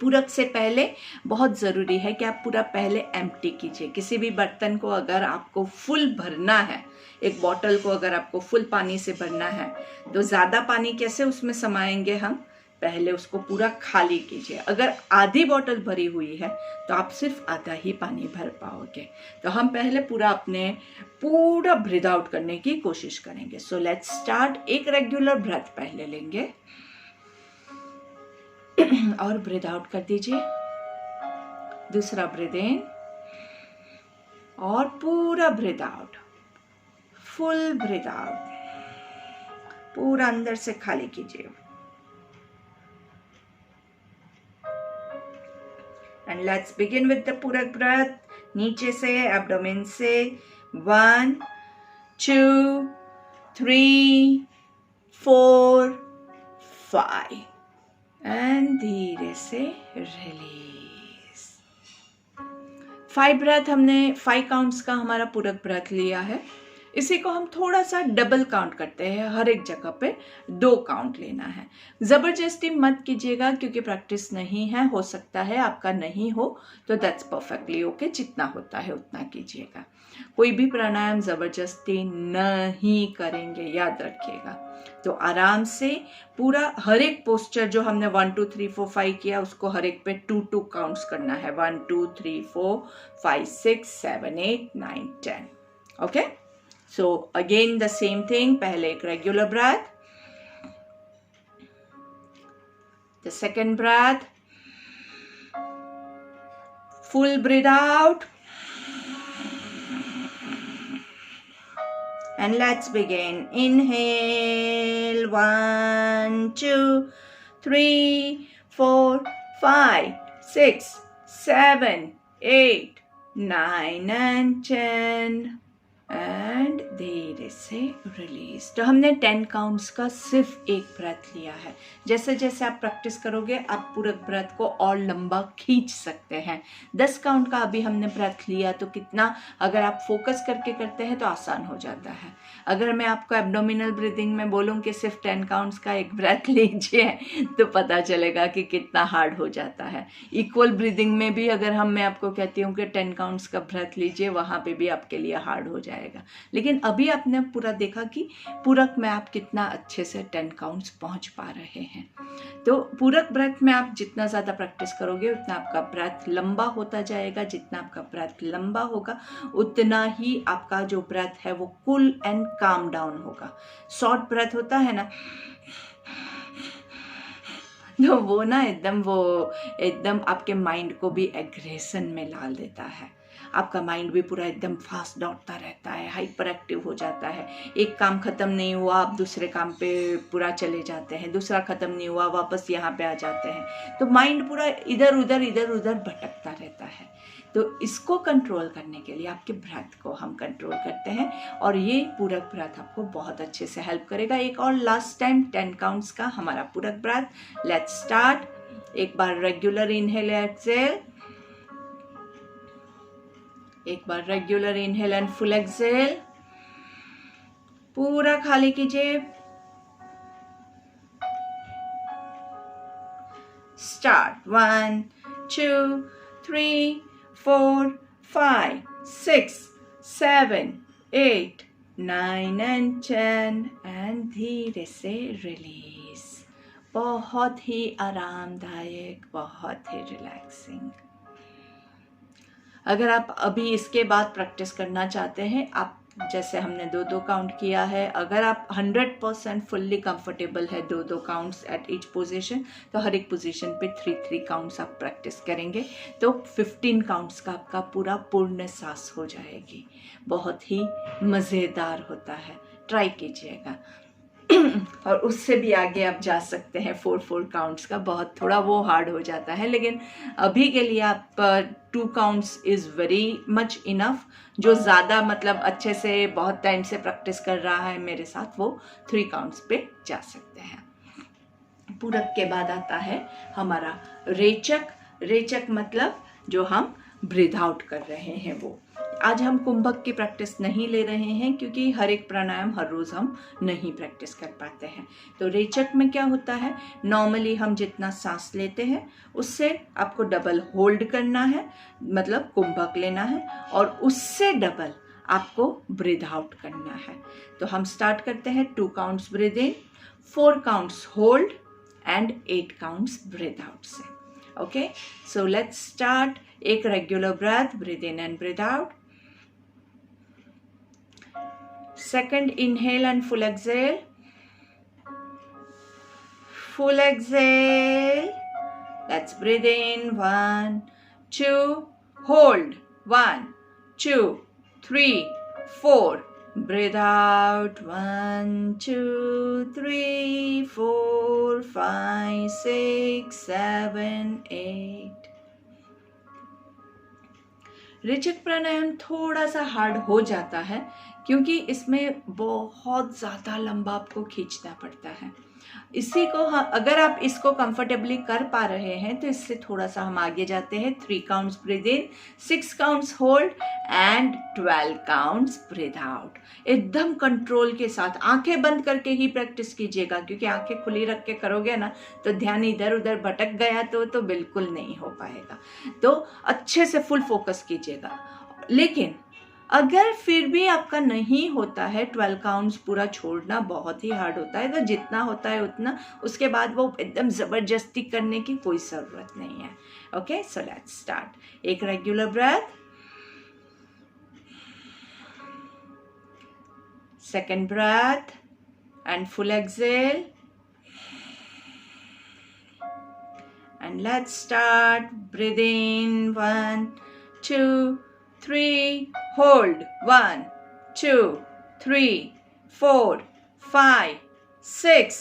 पूरक से पहले बहुत ज़रूरी है कि आप पूरा पहले एम्प्टी कीजिए। किसी भी बर्तन को अगर आपको फुल भरना है, एक बॉटल को अगर आपको फुल पानी से भरना है तो ज़्यादा पानी कैसे उसमें समाएंगे हम, पहले उसको पूरा खाली कीजिए। अगर आधी बॉटल भरी हुई है तो आप सिर्फ आधा ही पानी भर पाओगे। तो हम पहले पूरा ब्रीथ आउट करने की कोशिश करेंगे। सो लेट्स स्टार्ट। एक रेगुलर ब्रेथ पहले लेंगे और ब्रीथ आउट कर दीजिए। दूसरा ब्रीथ इन और पूरा breathe out, full breathe out, पूरा अंदर से खाली कीजिए। And let's begin with the पूरक ब्रेथ। नीचे से, एब्डोमेन से 1 2 3 4 5 एंड धीरे से रिलीज। 5 ब्रेथ हमने 5 काउंट्स का हमारा पूरक ब्रेथ लिया है। इसी को हम थोड़ा सा डबल काउंट करते हैं, हर एक जगह पे 2 काउंट लेना है। ज़बरदस्ती मत कीजिएगा क्योंकि प्रैक्टिस नहीं है, हो सकता है आपका नहीं हो तो दैट्स परफेक्टली ओके। जितना होता है उतना कीजिएगा। कोई भी प्राणायाम ज़बरदस्ती नहीं करेंगे, याद रखिएगा। तो आराम से पूरा हर एक पोस्चर जो हमने 1 2 3 4 5 किया उसको हर एक पे 2 काउंट्स करना है। 1 2 3 4 5 6 7 8 9 10। Okay, so again the same thing. पहले एक regular breath, the second breath, full breathe out, and let's begin. Inhale 1 2 3 4 5 6 7 8 9 and 10 and धीरे से रिलीज। तो हमने 10 काउंट्स का सिर्फ एक ब्रेथ लिया है। जैसे जैसे आप प्रैक्टिस करोगे आप पूरे ब्रेथ को और लंबा खींच सकते हैं। 10 काउंट का अभी हमने ब्रेथ लिया तो कितना, अगर आप फोकस करके करते हैं तो आसान हो जाता है। अगर मैं आपको एब्डोमिनल ब्रीदिंग में बोलूँ कि सिर्फ 10 काउंट्स का एक ब्रेथ लीजिए तो पता चलेगा कि कितना हार्ड हो जाता है। इक्वल ब्रीदिंग में भी अगर मैं आपको कहती हूँ कि 10 काउंट्स का ब्रेथ लीजिए, वहाँ पे भी आपके लिए हार्ड हो जाएगा। लेकिन अभी आपने पूरा देखा कि पूरक में आप कितना अच्छे से 10 काउंट्स पहुँच पा रहे हैं। तो पूरक ब्रेथ में आप जितना ज़्यादा प्रैक्टिस करोगे उतना आपका ब्रेथ लंबा होता जाएगा। जितना आपका ब्रेथ लंबा होगा उतना ही आपका जो ब्रेथ है वो कूल एंड काम डाउन होगा। शॉर्ट ब्रेथ होता है ना, तो वो ना एकदम आपके माइंड को भी एग्रेशन में डाल देता है। आपका माइंड भी पूरा एकदम फास्ट दौड़ता रहता है, हाइपर एक्टिव हो जाता है। एक काम खत्म नहीं हुआ आप दूसरे काम पे पूरा चले जाते हैं, दूसरा खत्म नहीं हुआ वापस यहाँ पे आ जाते हैं। तो माइंड पूरा इधर उधर भटकता रहता है। तो इसको कंट्रोल करने के लिए आपके ब्रेथ को हम कंट्रोल करते हैं और ये पूरक ब्रेथ आपको बहुत अच्छे से हेल्प करेगा। एक और लास्ट टाइम 10 काउंट्स का हमारा पूरक ब्रेथ। Let's start. एक बार रेगुलर इनहेल एक्सेल, एक बार regular inhale and full exhale. पूरा खाली कीजिए। स्टार्ट। 1 2 3 4 5 6 7 8 9 and 10 एंड धीरे से रिलीज। बहुत ही आरामदायक, बहुत ही रिलैक्सिंग। अगर आप अभी इसके बाद प्रैक्टिस करना चाहते हैं, आप जैसे हमने 2 काउंट किया है, अगर आप 100% फुल्ली कंफर्टेबल है 2 काउंट्स एट ईच पोजीशन, तो हर एक पोजीशन पे 3 काउंट्स आप प्रैक्टिस करेंगे तो 15 काउंट्स का आपका पूरा पूर्ण सांस हो जाएगी। बहुत ही मज़ेदार होता है, ट्राई कीजिएगा। और उससे भी आगे आप जा सकते हैं 4 काउंट्स का। बहुत थोड़ा वो हार्ड हो जाता है, लेकिन अभी के लिए आप 2 counts is very much enough. जो ज़्यादा मतलब अच्छे से बहुत टाइम से प्रैक्टिस कर रहा है मेरे साथ, वो 3 काउंट्स पे जा सकते हैं। पूरक के बाद आता है हमारा रेचक। रेचक मतलब जो हम ब्रीथ आउट कर रहे हैं वो। आज हम कुंभक की प्रैक्टिस नहीं ले रहे हैं क्योंकि हर एक प्राणायाम हर रोज हम नहीं प्रैक्टिस कर पाते हैं। तो रेचक में क्या होता है, नॉर्मली हम जितना सांस लेते हैं उससे आपको डबल होल्ड करना है, मतलब कुंभक लेना है, और उससे डबल आपको ब्रीथ आउट करना है। तो हम स्टार्ट करते हैं 2 counts breathe in, 4 counts hold and 8 counts breathe out से। Okay, so let's start. एक regular breath, breathe in and breathe out. Second inhale and full exhale. Full exhale. Let's breathe in. 1, 2. Hold. 1, 2, 3, 4. Breathe out. 1, 2, 3, 4, 5, 6, 7, 8. रेचक प्राणायाम थोड़ा सा hard हो जाता है क्योंकि इसमें बहुत ज़्यादा लंबा आपको खींचना पड़ता है। इसी को अगर आप इसको कंफर्टेबली कर पा रहे हैं तो इससे थोड़ा सा हम आगे जाते हैं। 3 counts breathe in, 6 counts hold and 12 counts breathe out. एकदम कंट्रोल के साथ आंखें बंद करके ही प्रैक्टिस कीजिएगा, क्योंकि आंखें खुली रख के करोगे ना तो ध्यान इधर उधर भटक गया तो बिल्कुल नहीं हो पाएगा। तो अच्छे से फुल फोकस कीजिएगा। लेकिन अगर फिर भी आपका नहीं होता है, 12 काउंट्स पूरा छोड़ना बहुत ही हार्ड होता है, तो जितना होता है उतना, उसके बाद वो एकदम ज़बरदस्ती करने की कोई ज़रूरत नहीं है। Okay, so let's start. एक regular breath, second breath and full exhale, and let's start. Breathe in. 1, 2, 3. Hold. 1, 2, 3, 4, 5, 6.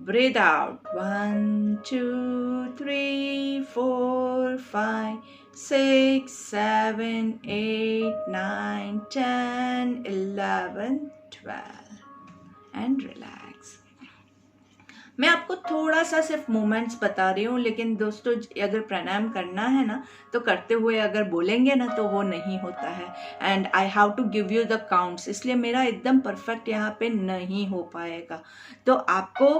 Breathe out. 1, 2, 3, 4, 5, 6, 7, 8, 9, 10, 11, 12. And relax. मैं आपको थोड़ा सा सिर्फ मूवमेंट्स बता रही हूँ, लेकिन दोस्तों अगर प्राणायाम करना है ना तो करते हुए अगर बोलेंगे ना तो वो नहीं होता है। And I have to give you the counts, इसलिए मेरा एकदम परफेक्ट यहाँ पे नहीं हो पाएगा। तो आपको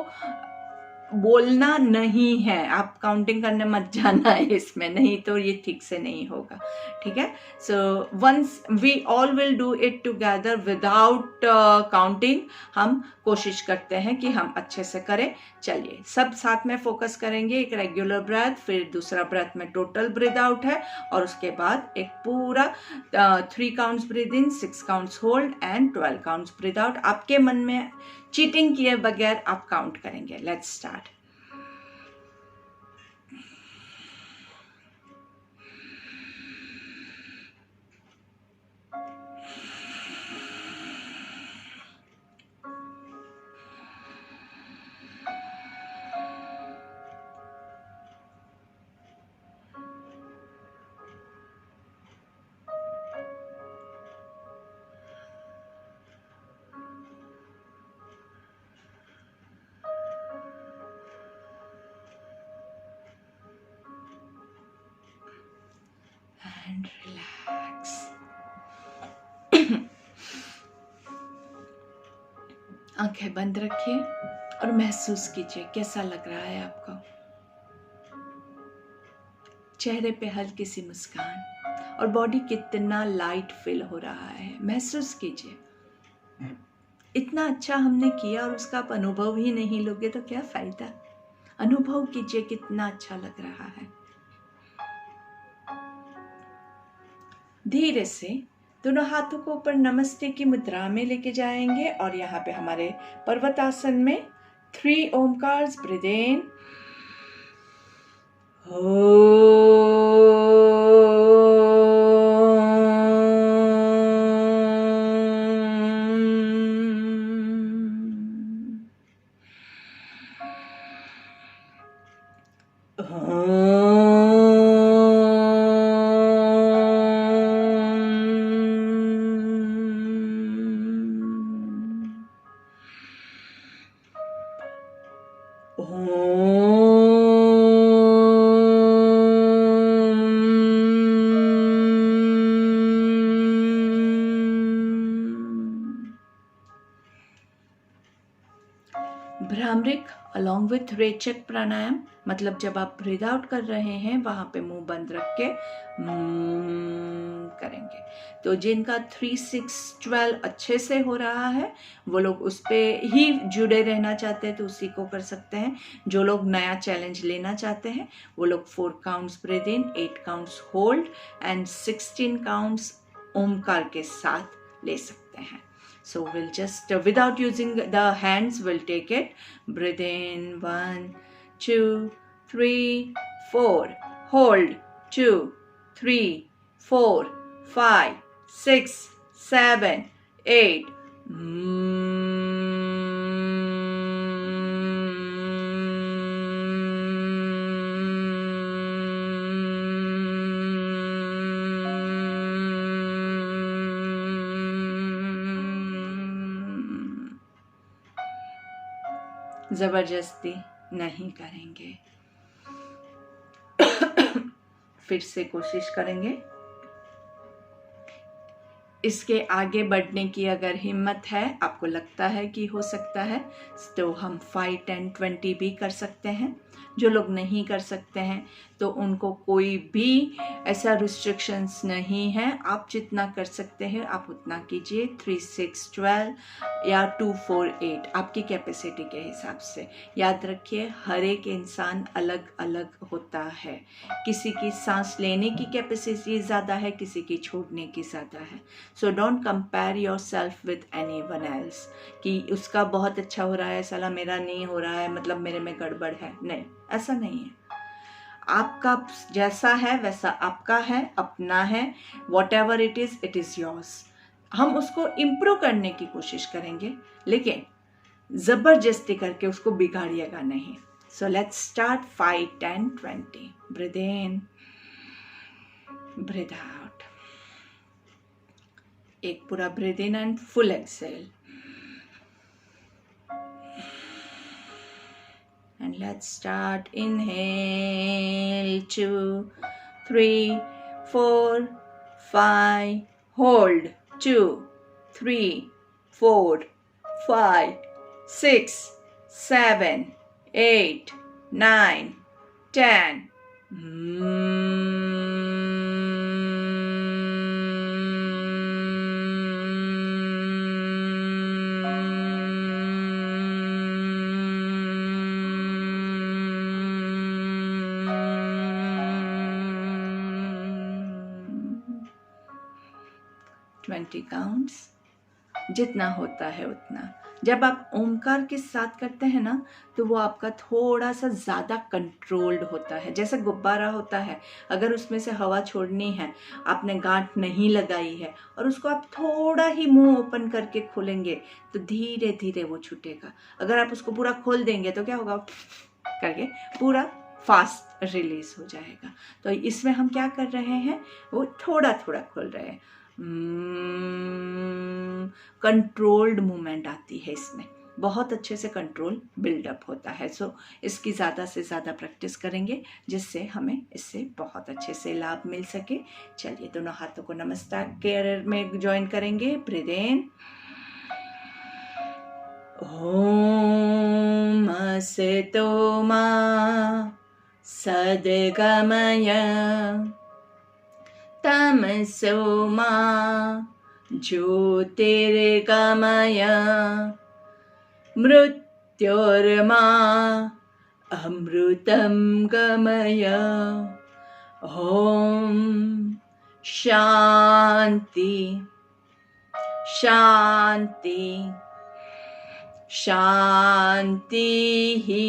बोलना नहीं है, आप काउंटिंग करने मत जाना है इसमें, नहीं तो ये ठीक से नहीं होगा। ठीक है, so once we all will do it together without counting. हम कोशिश करते हैं कि हम अच्छे से करें। चलिए सब साथ में फोकस करेंगे। एक रेगुलर ब्रेथ, फिर दूसरा ब्रेथ में टोटल ब्रीथ आउट है, और उसके बाद एक पूरा 3 counts breathe in, 6 counts hold and 12 counts breathe out. आपके मन में चीटिंग किए बगैर आप काउंट करेंगे। Let's start. And relax. आंखें बंद रखिए और महसूस कीजिए कैसा लग रहा है आपको। चेहरे पे हल्की सी मुस्कान और बॉडी कितना लाइट फील हो रहा है, महसूस कीजिए। इतना अच्छा हमने किया और उसका आप अनुभव ही नहीं लोगे तो क्या फायदा। अनुभव कीजिए कितना अच्छा लग रहा है। धीरे से दोनों हाथों को ऊपर नमस्ते की मुद्रा में लेके जाएंगे, और यहाँ पे हमारे पर्वतासन में 3 ओमकार्स ब्रीथ इन, भ्रामरिक अलॉन्ग विथ रेचक प्राणायाम, मतलब जब आप ब्रीद आउट कर रहे हैं वहाँ पे मुंह बंद रख के करेंगे। तो जिनका 3-6-12 अच्छे से हो रहा है वो लोग उस पर ही जुड़े रहना चाहते हैं तो उसी को कर सकते हैं। जो लोग नया चैलेंज लेना चाहते हैं वो लोग 4 counts breathe in, 8 counts hold and 16 counts Omkar के साथ ले सकते हैं। So we'll just, without using the hands, we'll take it. Breathe in, 1, 2, 3, 4. Hold, 2, 3, 4, 5, 6, 7, 8. जबरदस्ती नहीं करेंगे। फिर से कोशिश करेंगे। इसके आगे बढ़ने की अगर हिम्मत है, आपको लगता है कि हो सकता है, तो हम 5, 10, 20 भी कर सकते हैं। जो लोग नहीं कर सकते हैं तो उनको कोई भी ऐसा रिस्ट्रिक्शंस नहीं है। आप जितना कर सकते हैं आप उतना कीजिए। 3, 6, 12 या 2, 4, 8 आपकी कैपेसिटी के हिसाब से। याद रखिए हर एक इंसान अलग अलग होता है। किसी की सांस लेने की कैपेसिटी ज़्यादा है, किसी की छोड़ने की ज़्यादा है। So don't compare your self with anyone else कि उसका बहुत अच्छा हो रहा है, साला मेरा नहीं हो रहा है, मतलब मेरे में गड़बड़ है। नहीं, ऐसा नहीं है। आपका जैसा है वैसा आपका है, अपना है। What ever it is yours. हम उसको इम्प्रूव करने की कोशिश करेंगे, लेकिन ज़बरदस्ती करके उसको बिगाड़िएगा नहीं। So let's start. 5, 10, 20। Breathe in, breathe out. एक पूरा breathe in and full exhale. And let's start. Inhale, 2, 3, 4, 5. Hold, 2, 3, 4, 5, 6, 7, 8, 9, 10. 20 counts, जितना होता है उतना। जब आप ओमकार के साथ करते हैं ना तो वो आपका थोड़ा सा ज़्यादा कंट्रोल्ड होता है। जैसे गुब्बारा होता है, अगर उसमें से हवा छोड़नी है, आपने गांठ नहीं लगाई है और उसको आप थोड़ा ही मुंह ओपन करके खोलेंगे तो धीरे धीरे वो छूटेगा। अगर आप उसको पूरा खोल देंगे तो क्या होगा, करके पूरा फास्ट रिलीज हो जाएगा। तो इसमें हम क्या कर रहे हैं, वो थोड़ा थोड़ा खोल रहे हैं। कंट्रोल्ड मूवमेंट आती है इसमें, बहुत अच्छे से कंट्रोल बिल्डअप होता है। सो इसकी ज़्यादा से ज़्यादा प्रैक्टिस करेंगे जिससे हमें इससे बहुत अच्छे से लाभ मिल सके। चलिए दोनों हाथों को नमस्कार केयर में ज्वाइन करेंगे। ब्रीथ इन, ओम असतो मा सद्गमय तमसो मा ज्योतिर्गमय मृत्योर्मा अमृतं गमय। ओम शांति शांति शांति ही।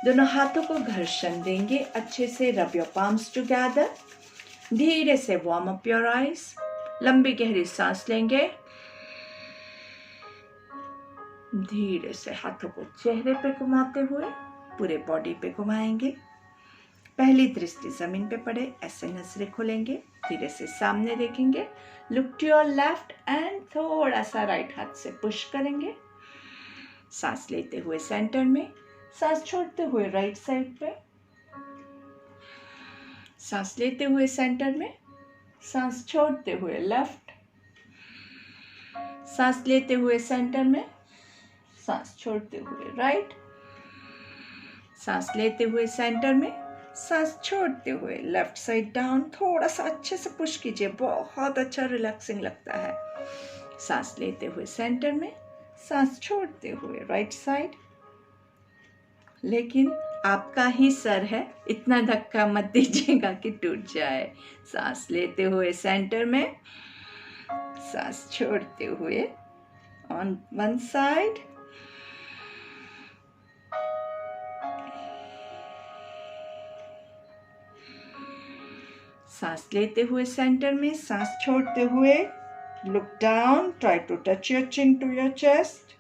दोनों हाथों को घर्षण देंगे अच्छे से। Rub your palms together. धीरे से वार्म अप योर आईज। लंबी गहरी सांस लेंगे। धीरे से हाथों को चेहरे पे घुमाते हुए पूरे बॉडी पे घुमाएंगे। पहली दृष्टि जमीन पे पड़े, ऐसे नजरें खोलेंगे। धीरे से सामने देखेंगे। Look to your left and थोड़ा सा राइट हाथ से पुश करेंगे। सांस लेते हुए सेंटर में, सांस छोड़ते हुए राइट साइड पे। सांस लेते हुए सेंटर में, सांस छोड़ते हुए लेफ्ट। सांस लेते हुए सेंटर में, सांस छोड़ते हुए राइट, सांस लेते हुए सेंटर में, सांस छोड़ते हुए लेफ्ट साइड डाउन। थोड़ा सा अच्छे से पुश कीजिए, बहुत अच्छा रिलैक्सिंग लगता है। सांस लेते हुए सेंटर में, सांस छोड़ते हुए राइट साइड। लेकिन आपका ही सर है, इतना धक्का मत दीजिएगा कि टूट जाए। सांस लेते हुए सेंटर में, सांस छोड़ते हुए ऑन वन साइड। सांस लेते हुए सेंटर में, सांस छोड़ते हुए look down, try to touch your chin to your chest.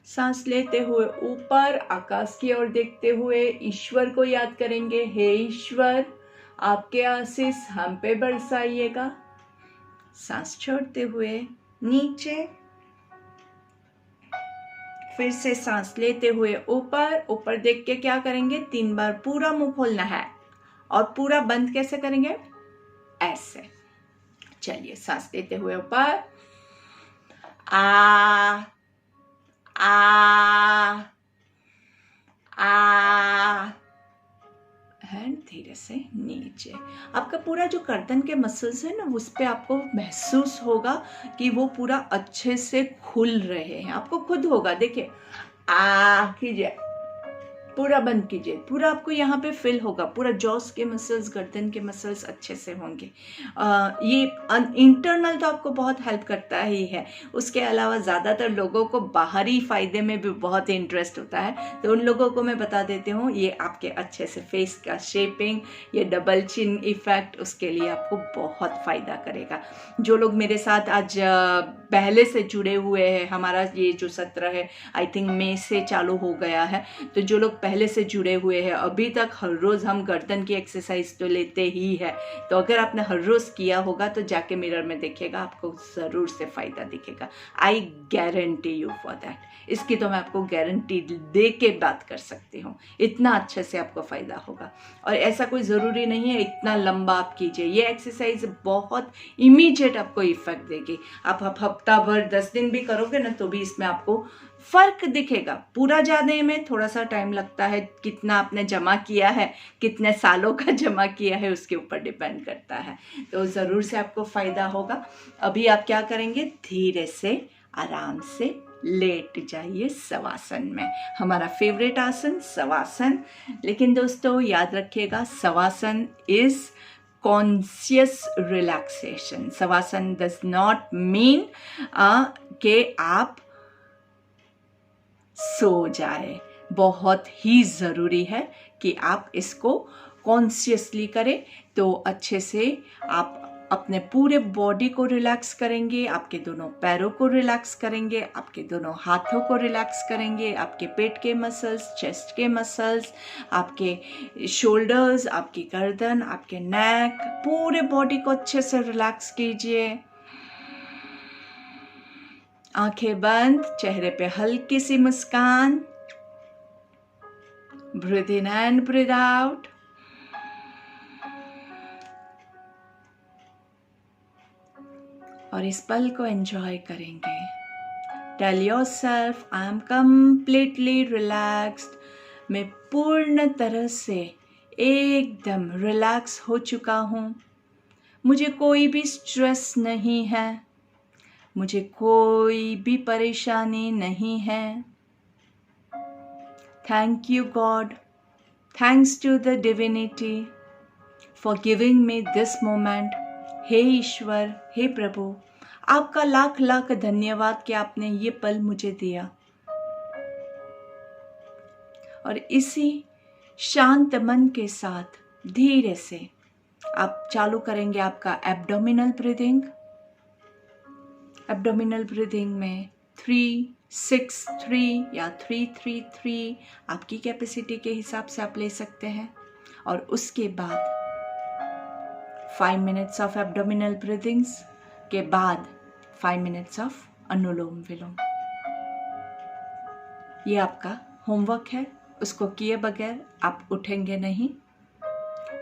सांस लेते हुए ऊपर आकाश की ओर देखते हुए ईश्वर को याद करेंगे। हे ईश्वर, आपके आशीष हम पे बरसाइएगा। सांस छोड़ते हुए नीचे, फिर से सांस लेते हुए ऊपर, ऊपर देख के क्या करेंगे, 3 बार पूरा मुंह खोलना है। और पूरा बंद कैसे करेंगे, ऐसे। चलिए, सांस लेते हुए ऊपर, आ एंड धीरे से नीचे। आपका पूरा जो गर्दन के मसल्स है ना, उस पे आपको महसूस होगा कि वो पूरा अच्छे से खुल रहे हैं। आपको खुद होगा, देखिए, कीजिए, पूरा बंद कीजिए, पूरा आपको यहाँ पे फिल होगा। पूरा जॉस के मसल्स, गर्दन के मसल्स अच्छे से होंगे। ये इंटरनल तो आपको बहुत हेल्प करता ही है। उसके अलावा ज़्यादातर लोगों को बाहरी फ़ायदे में भी बहुत इंटरेस्ट होता है, तो उन लोगों को मैं बता देती हूँ, ये आपके अच्छे से फेस का शेपिंग, ये डबल चिन इफ़ेक्ट, उसके लिए आपको बहुत फ़ायदा करेगा। जो लोग मेरे साथ आज पहले से जुड़े हुए हैं, हमारा ये जो सत्र है आई थिंक मई से चालू हो गया है, तो जो लोग पहले से जुड़े हुए हैं, अभी तक हर रोज़ हम गर्दन की एक्सरसाइज तो लेते ही है। तो अगर आपने हर रोज़ किया होगा तो जाके मिरर में देखिएगा, आपको ज़रूर से फ़ायदा दिखेगा। I guarantee you for that. इसकी तो मैं आपको गारंटी दे के बात कर सकती हूँ, इतना अच्छे से आपको फ़ायदा होगा। और ऐसा कोई ज़रूरी नहीं है इतना लंबा आप कीजिए, ये एक्सरसाइज बहुत इमीडिएट आपको इफेक्ट देगी। आप हफ्ता भर 10 दिन भी करोगे ना, तो भी इसमें आपको फ़र्क दिखेगा। पूरा जाने में थोड़ा सा टाइम लगता है, कितना आपने जमा किया है, कितने सालों का जमा किया है, उसके ऊपर डिपेंड करता है। तो ज़रूर से आपको फ़ायदा होगा। अभी आप क्या करेंगे, धीरे से आराम से लेट जाइए शवासन में। हमारा फेवरेट आसन शवासन। लेकिन दोस्तों याद रखिएगा, shavasana is conscious relaxation. Shavasana does not mean कि आप सो जाए। बहुत ही ज़रूरी है कि आप इसको कॉन्शियसली करें, तो अच्छे से आप अपने पूरे बॉडी को रिलैक्स करेंगे, आपके दोनों पैरों को रिलैक्स करेंगे, आपके दोनों हाथों को रिलैक्स करेंगे, आपके पेट के मसल्स, चेस्ट के मसल्स, आपके शोल्डर्स, आपकी गर्दन, आपके नेक, पूरे बॉडी को अच्छे से रिलैक्स कीजिए। आंखें बंद, चेहरे पे हल्की सी मुस्कान। Breathe in and breathe out. और इस पल को एंजॉय करेंगे। Tell yourself, I am completely relaxed. मैं पूर्ण तरह से एकदम रिलैक्स हो चुका हूँ। मुझे कोई भी स्ट्रेस नहीं है, मुझे कोई भी परेशानी नहीं है। Thank you God, thanks to the divinity for giving me this moment. हे ईश्वर, हे प्रभु, आपका लाख लाख धन्यवाद कि आपने ये पल मुझे दिया। और इसी शांत मन के साथ धीरे से आप चालू करेंगे आपका एब्डोमिनल ब्रीदिंग। एब्डोमिनल ब्रीदिंग में 3-6-3 या 3-3-3 आपकी कैपेसिटी के हिसाब से आप ले सकते हैं। और उसके बाद 5 मिनट्स ऑफ एब्डोमिनल ब्रीदिंग्स के बाद 5 मिनट्स ऑफ अनुलोम विलोम। ये आपका होमवर्क है, उसको किए बगैर आप उठेंगे नहीं।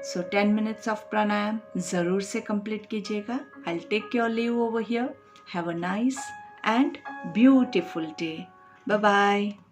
सो 10 मिनट्स ऑफ प्राणायाम ज़रूर से कंप्लीट कीजिएगा। I will take your leave over here. Have a nice and beautiful day. Bye bye.